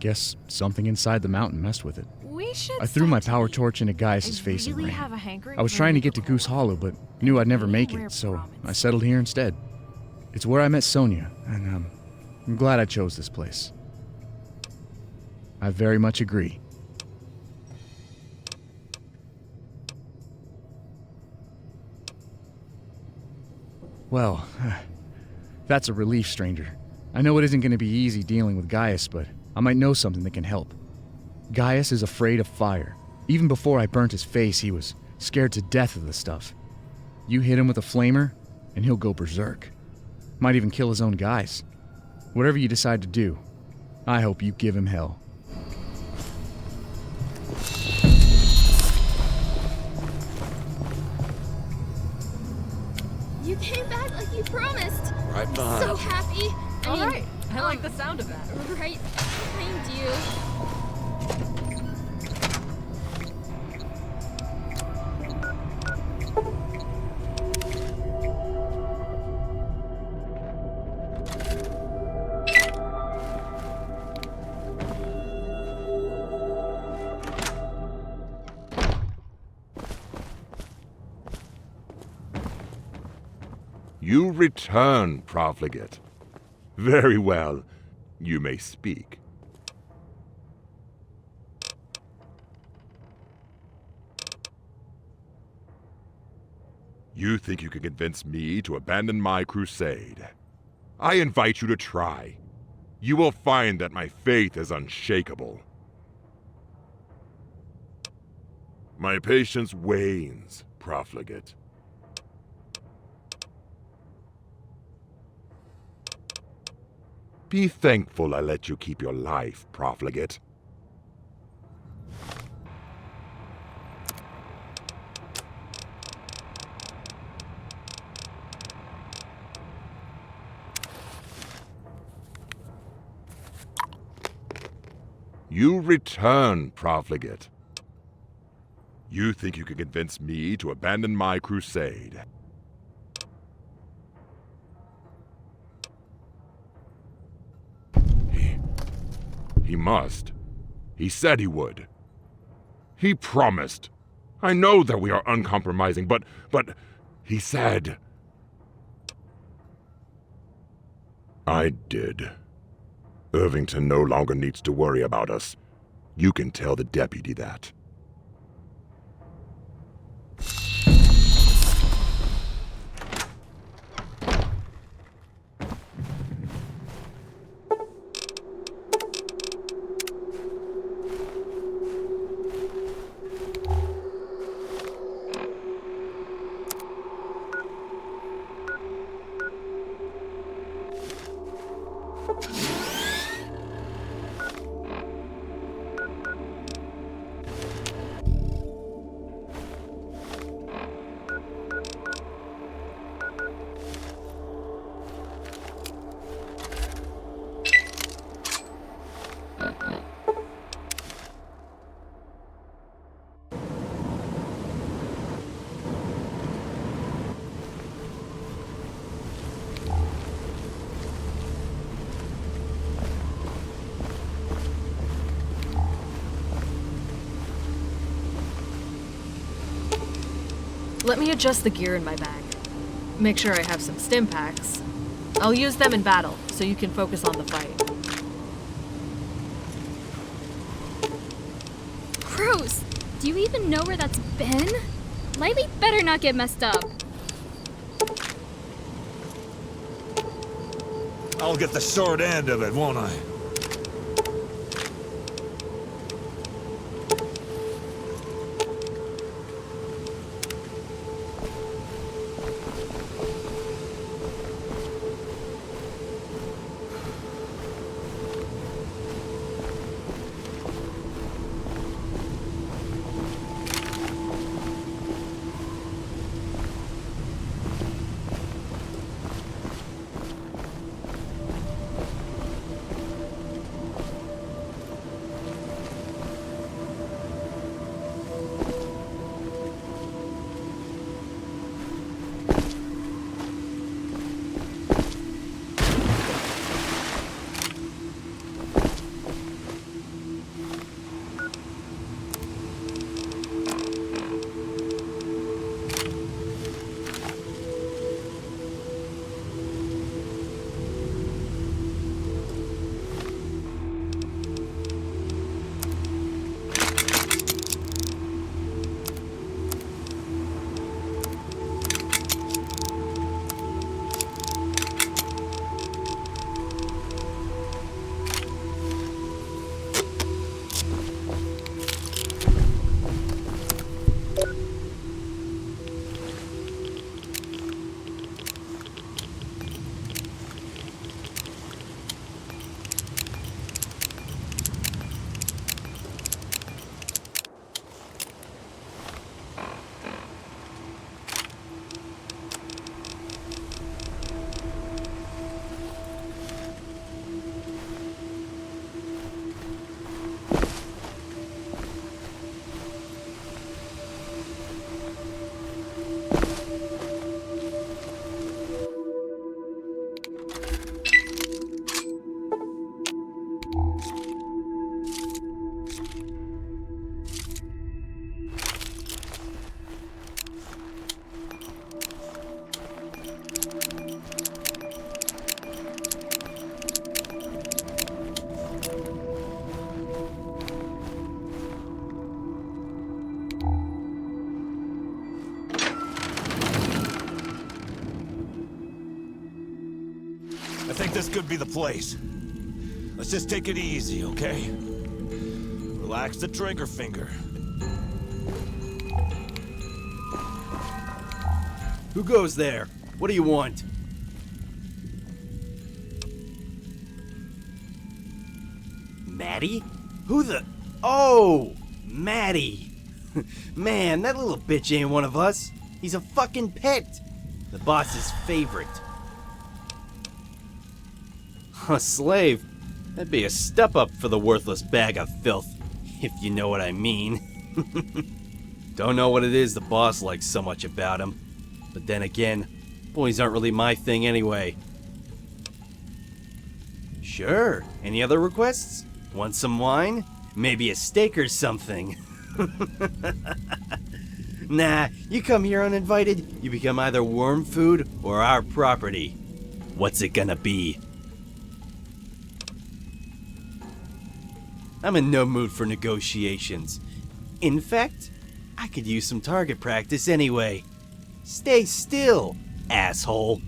Guess something inside the mountain messed with it. We should. I threw my power torch into Gaius' face and really ran. have a hankering I was for trying to a get to Goose Hollow, but knew I'd never make it, so I settled here instead. It's where I met Sonia, and I'm glad I chose this place. I very much agree. Well, that's a relief, stranger. I know it isn't going to be easy dealing with Gaius, but I might know something that can help. Gaius is afraid of fire. Even before I burnt his face, he was scared to death of the stuff. You hit him with a flamer, and he'll go berserk. Might even kill his own guys. Whatever you decide to do, I hope you give him hell. You came back like you promised. Right I'm behind so you. happy. All right. I like the sound of that. Right behind you. You return, profligate. Very well. You may speak. You think you can convince me to abandon my crusade? I invite you to try. You will find that my faith is unshakable. My patience wanes, profligate. Be thankful I let you keep your life, profligate. You return, profligate. You think you can convince me to abandon my crusade? He must. He said he would. He promised. I know that we are uncompromising, but he said. I did. Irvington no longer needs to worry about us. You can tell the deputy that. Let me adjust the gear in my bag. Make sure I have some stim packs. I'll use them in battle, so you can focus on the fight. Gross! Do you even know where that's been? Lightly better not get messed up. I'll get the short end of it, won't I? I think this could be the place. Let's just take it easy, okay? Relax the trigger finger. Who goes there? What do you want? Maddie? Who the... Oh! Maddie! Man, that little bitch ain't one of us. He's a fucking pet. The boss's favorite. A slave? That'd be a step up for the worthless bag of filth, if you know what I mean. Don't know what it is the boss likes so much about him. But then again, boys aren't really my thing anyway. Sure, any other requests? Want some wine? Maybe a steak or something? Nah, you come here uninvited, you become either worm food or our property. What's it gonna be? I'm in no mood for negotiations. In fact, I could use some target practice anyway. Stay still, asshole.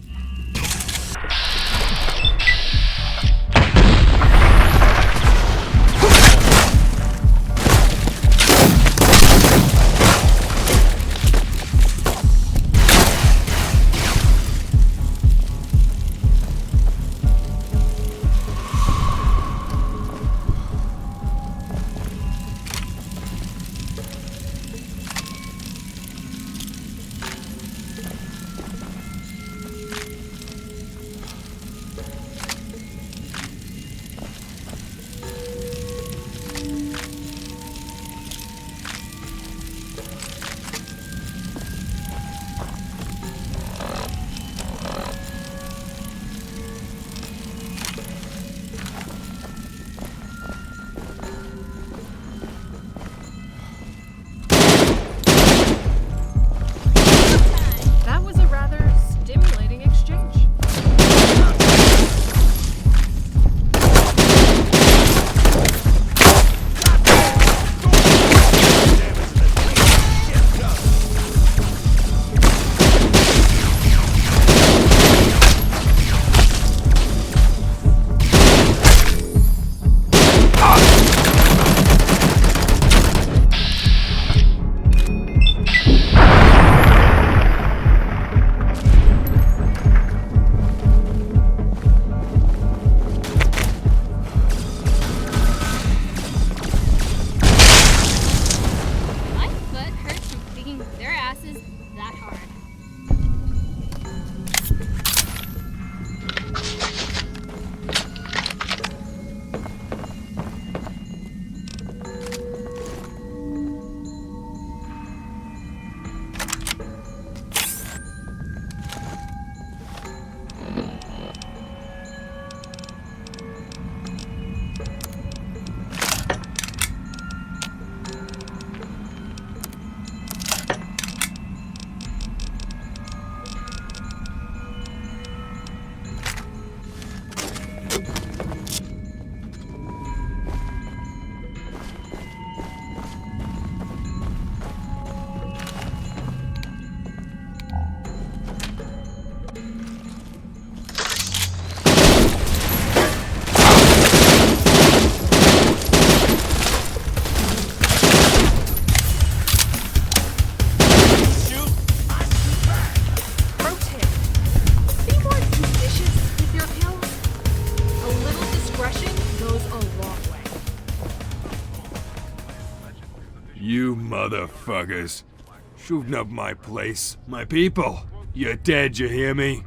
You motherfuckers. Shooting up my place, my people. You're dead, you hear me?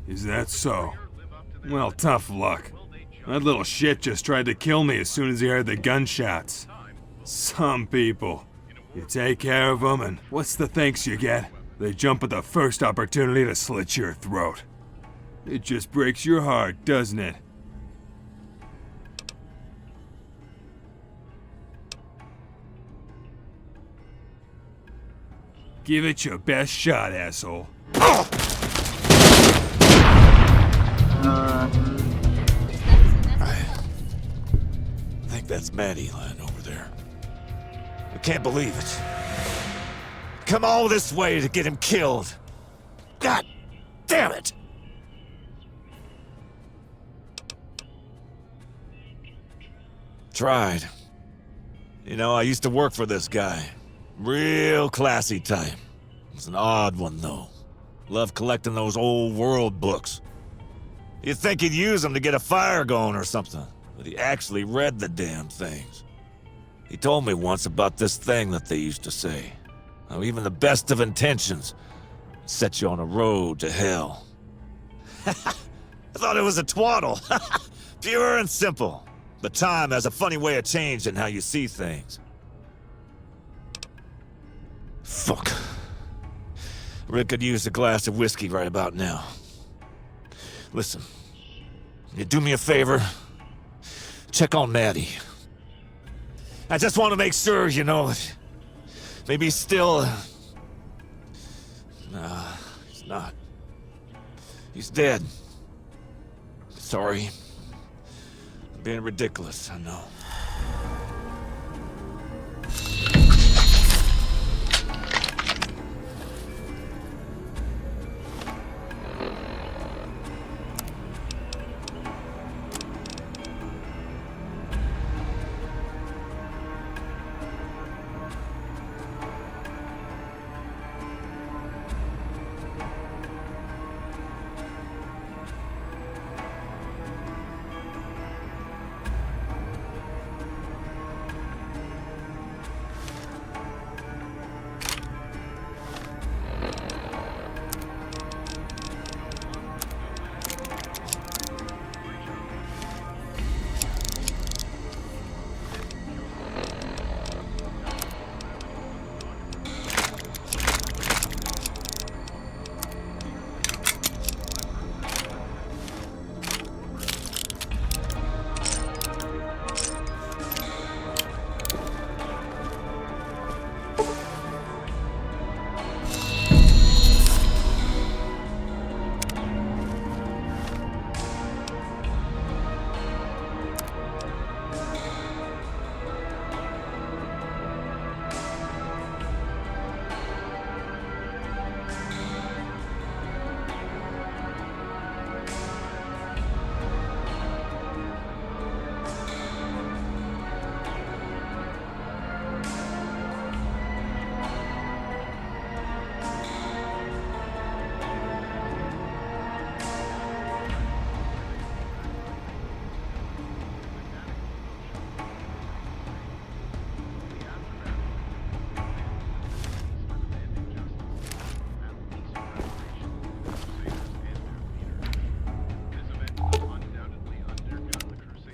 Is that so? Well, tough luck. That little shit just tried to kill me as soon as he heard the gunshots. Some people. You take care of them, and what's the thanks you get? They jump at the first opportunity to slit your throat. It just breaks your heart, doesn't it? Give it your best shot, asshole. I think that's Maddie lying over there. I can't believe it. Come all this way to get him killed. God damn it! Tried. You know, I used to work for this guy. Real classy type. Was an odd one, though. Loved collecting those old world books. You'd think he'd use them to get a fire going or something, but he actually read the damn things. He told me once about this thing that they used to say. How even the best of intentions set you on a road to hell. I thought it was a twaddle. Pure and simple. But time has a funny way of changing how you see things. Fuck. Rick could use a glass of whiskey right about now. Listen, you do me a favor? Check on Maddie. I just want to make sure, you know, maybe he's still... Nah, he's not. He's dead. Sorry. I'm being ridiculous, I know.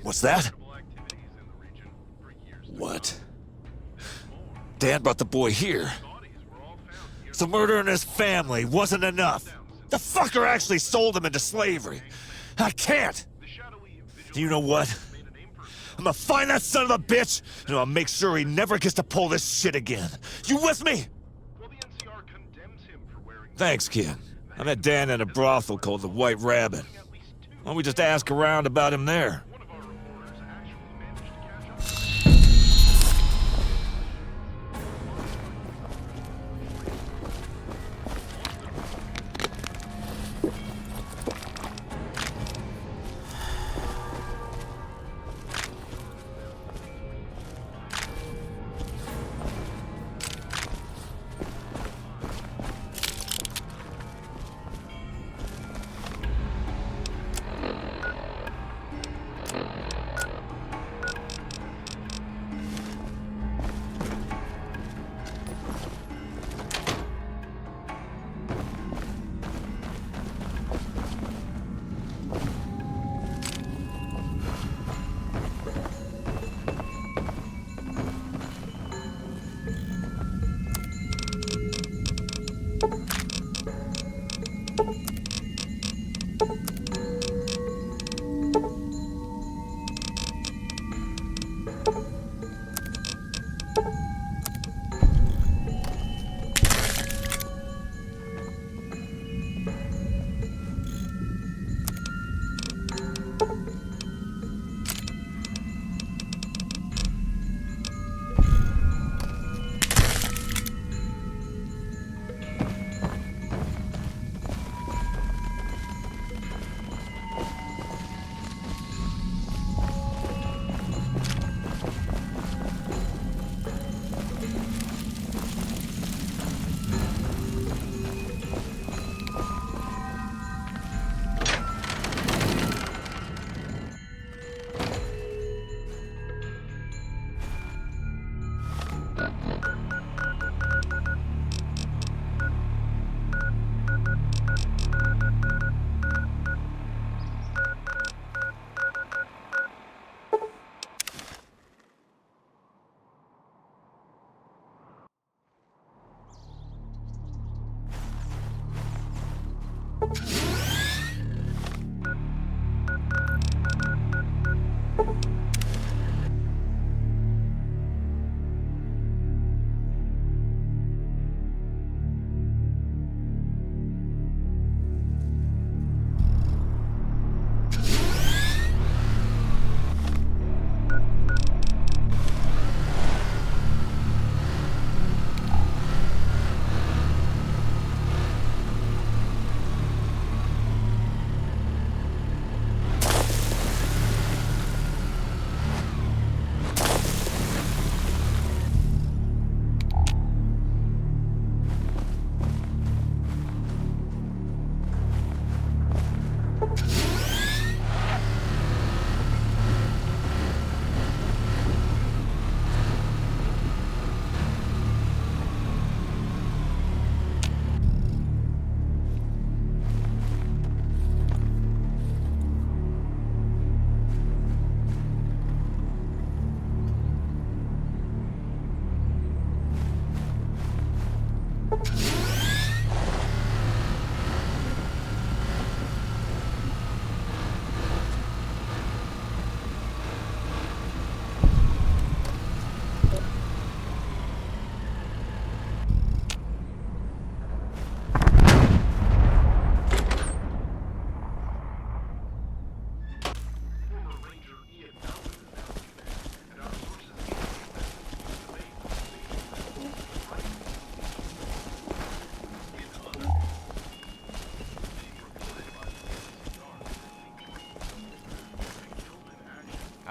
What's that? What? Dan brought the boy here. So murdering his family wasn't enough. The fucker actually sold him into slavery. I can't! You know what? I'm gonna find that son of a bitch, and I'll make sure he never gets to pull this shit again. You with me? Thanks, kid. I met Dan in a brothel called the White Rabbit. Why don't we just ask around about him there?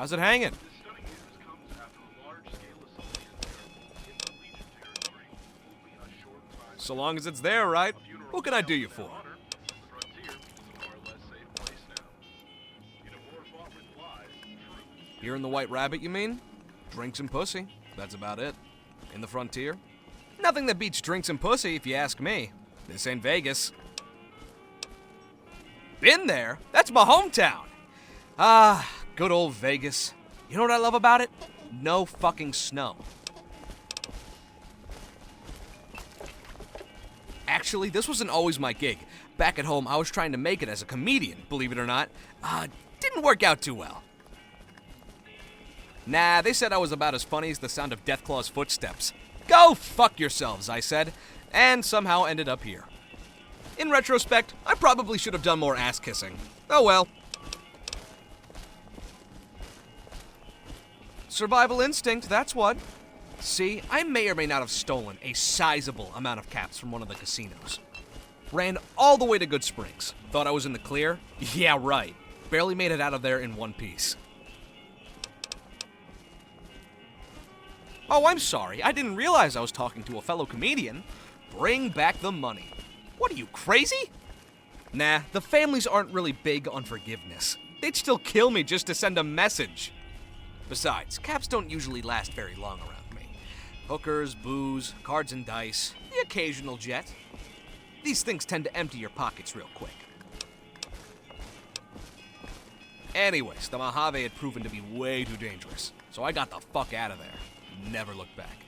How's it hanging? So long as it's there, right? What can I do you for? Here in the White Rabbit, you mean? Drinks and pussy. That's about it. In the Frontier? Nothing that beats drinks and pussy, if you ask me. This ain't Vegas. Been there? That's my hometown. Ah, good old Vegas. You know what I love about it? No fucking snow. Actually, this wasn't always my gig. Back at home, I was trying to make it as a comedian, believe it or not. Didn't work out too well. Nah, they said I was about as funny as the sound of Deathclaw's footsteps. Go fuck yourselves, I said, and somehow ended up here. In retrospect, I probably should have done more ass kissing. Oh well. Survival instinct, that's what. See, I may or may not have stolen a sizable amount of caps from one of the casinos. Ran all the way to Good Springs. Thought I was in the clear? Yeah, right. Barely made it out of there in one piece. Oh, I'm sorry. I didn't realize I was talking to a fellow comedian. Bring back the money. What are you, crazy? Nah, the families aren't really big on forgiveness. They'd still kill me just to send a message. Besides, caps don't usually last very long around me. Hookers, booze, cards and dice, the occasional jet. These things tend to empty your pockets real quick. Anyways, the Mojave had proven to be way too dangerous, so I got the fuck out of there. Never looked back.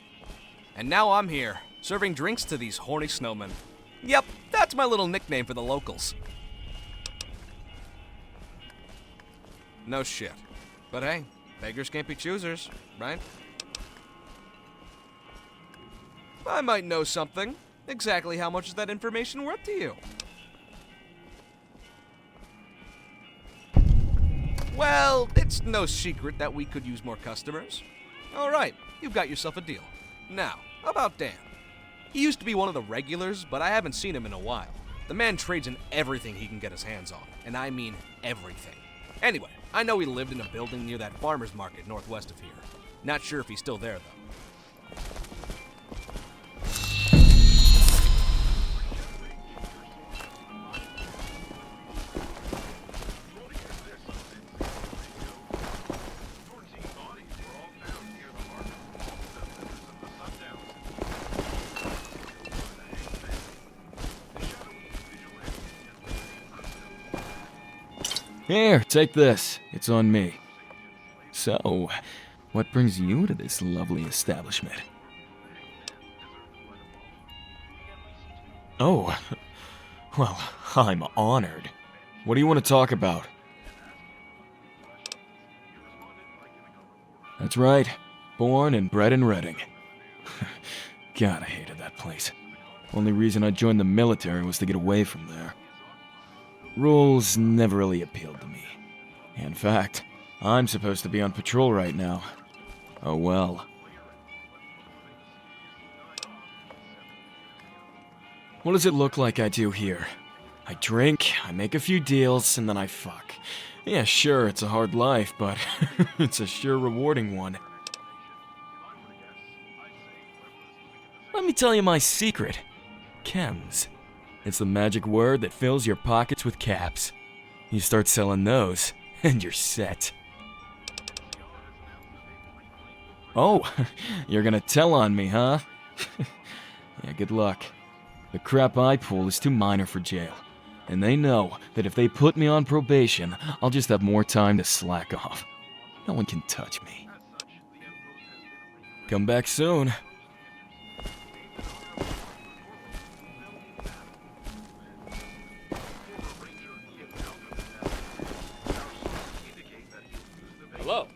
And now I'm here, serving drinks to these horny snowmen. Yep, that's my little nickname for the locals. No shit. But hey, beggars can't be choosers, right? I might know something. Exactly how much is that information worth to you? Well, it's no secret that we could use more customers. Alright, you've got yourself a deal. Now, about Dan. He used to be one of the regulars, but I haven't seen him in a while. The man trades in everything he can get his hands on, and I mean everything. Anyway, I know he lived in a building near that farmer's market northwest of here. Not sure if he's still there, though. Here, take this. It's on me. So, what brings you to this lovely establishment? Oh, well, I'm honored. What do you want to talk about? That's right. Born and bred in Reading. God, I hated that place. Only reason I joined the military was to get away from there. Rules never really appealed to me. In fact, I'm supposed to be on patrol right now. Oh well. What does it look like I do here? I drink, I make a few deals, and then I fuck. Yeah, sure, it's a hard life, but it's a sure rewarding one. Let me tell you my secret. Chems. It's the magic word that fills your pockets with caps. You start selling those, and you're set. Oh, you're gonna tell on me, huh? Yeah, good luck. The crap I pull is too minor for jail. And they know that if they put me on probation, I'll just have more time to slack off. No one can touch me. Come back soon. Hello.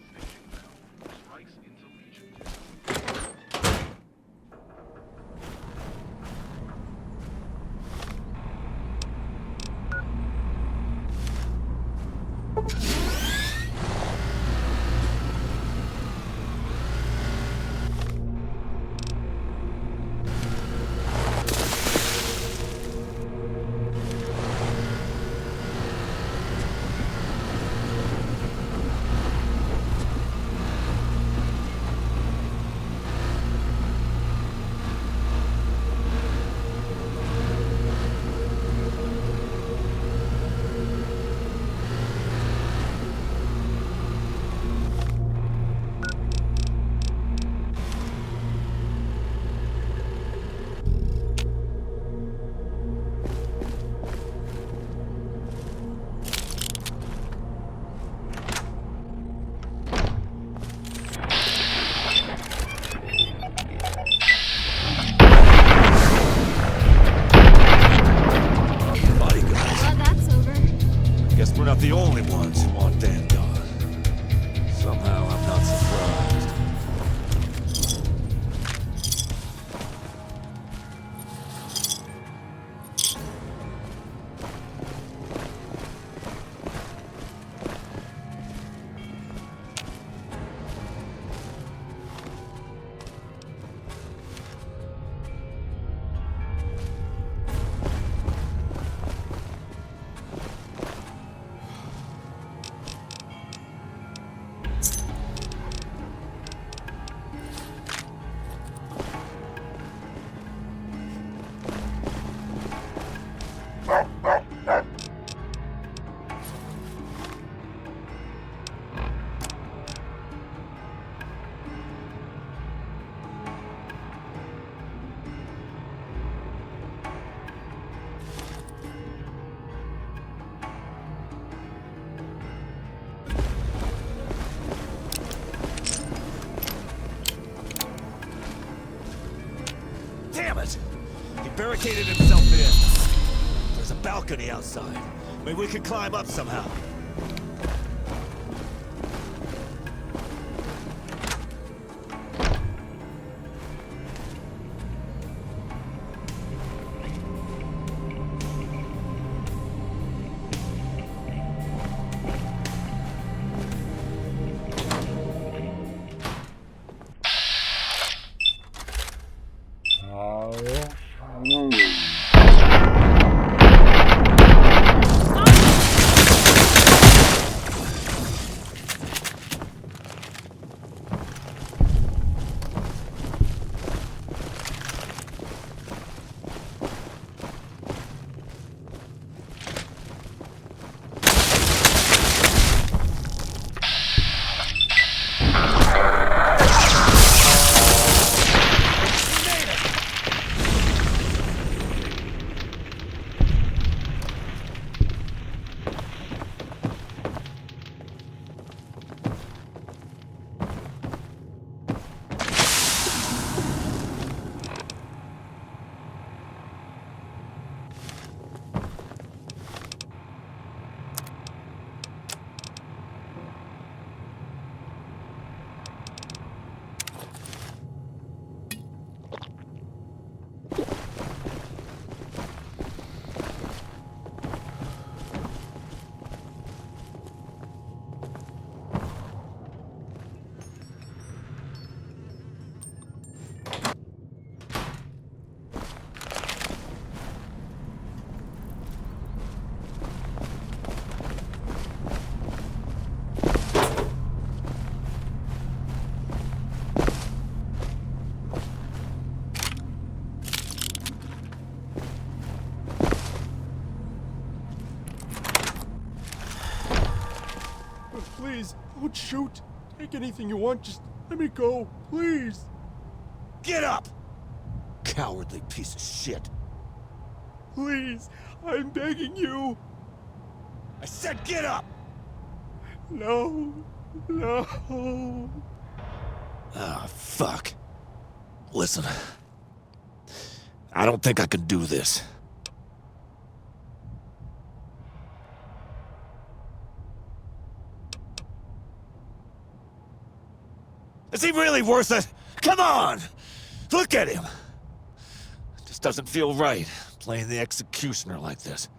We're not the only ones who want Dan gone. Somehow I'm not surprised. barricaded himself in. There's a balcony outside. Maybe we could climb up somehow. Please, don't shoot. Take anything you want, just let me go, please. Get up! Cowardly piece of shit. Please, I'm begging you. I said get up! No, no. Ah, fuck. Listen. I don't think I can do this. Is he really worth it? Come on! Look at him! It just doesn't feel right, playing the executioner like this.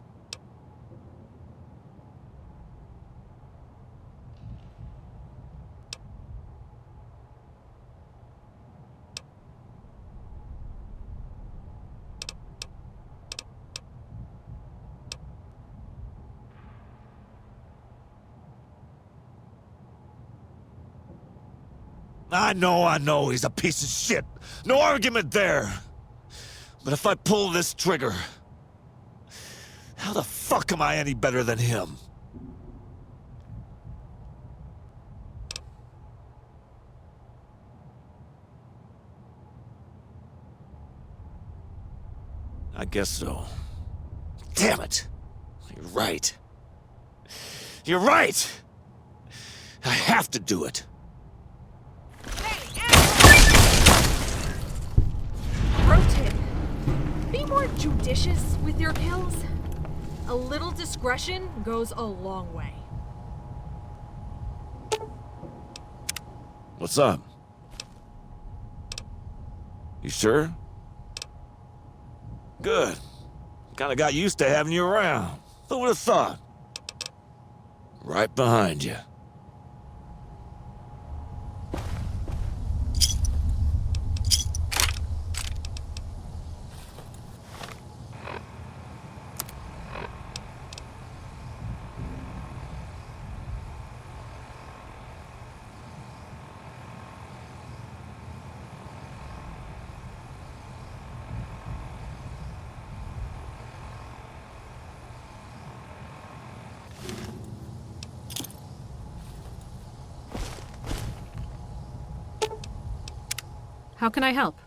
I know, he's a piece of shit. No argument there. But if I pull this trigger, how the fuck am I any better than him? I guess so. Damn it. You're right. You're right! I have to do it. Rotate. Be more judicious with your kills. A little discretion goes a long way. What's up? You sure? Good. Kinda got used to having you around. Who would've thought? Right behind you. How can I help?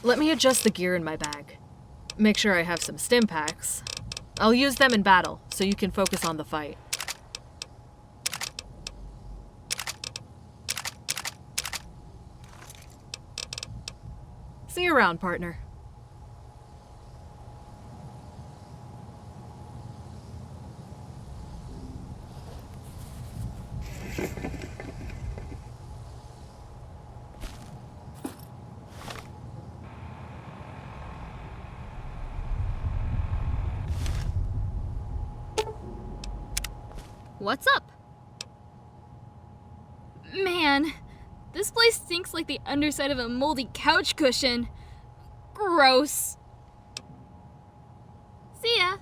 Let me adjust the gear in my bag. Make sure I have some stim packs. I'll use them in battle, so you can focus on the fight. See you around, partner. What's up? Man, this place stinks like the underside of a moldy couch cushion. Gross. See ya.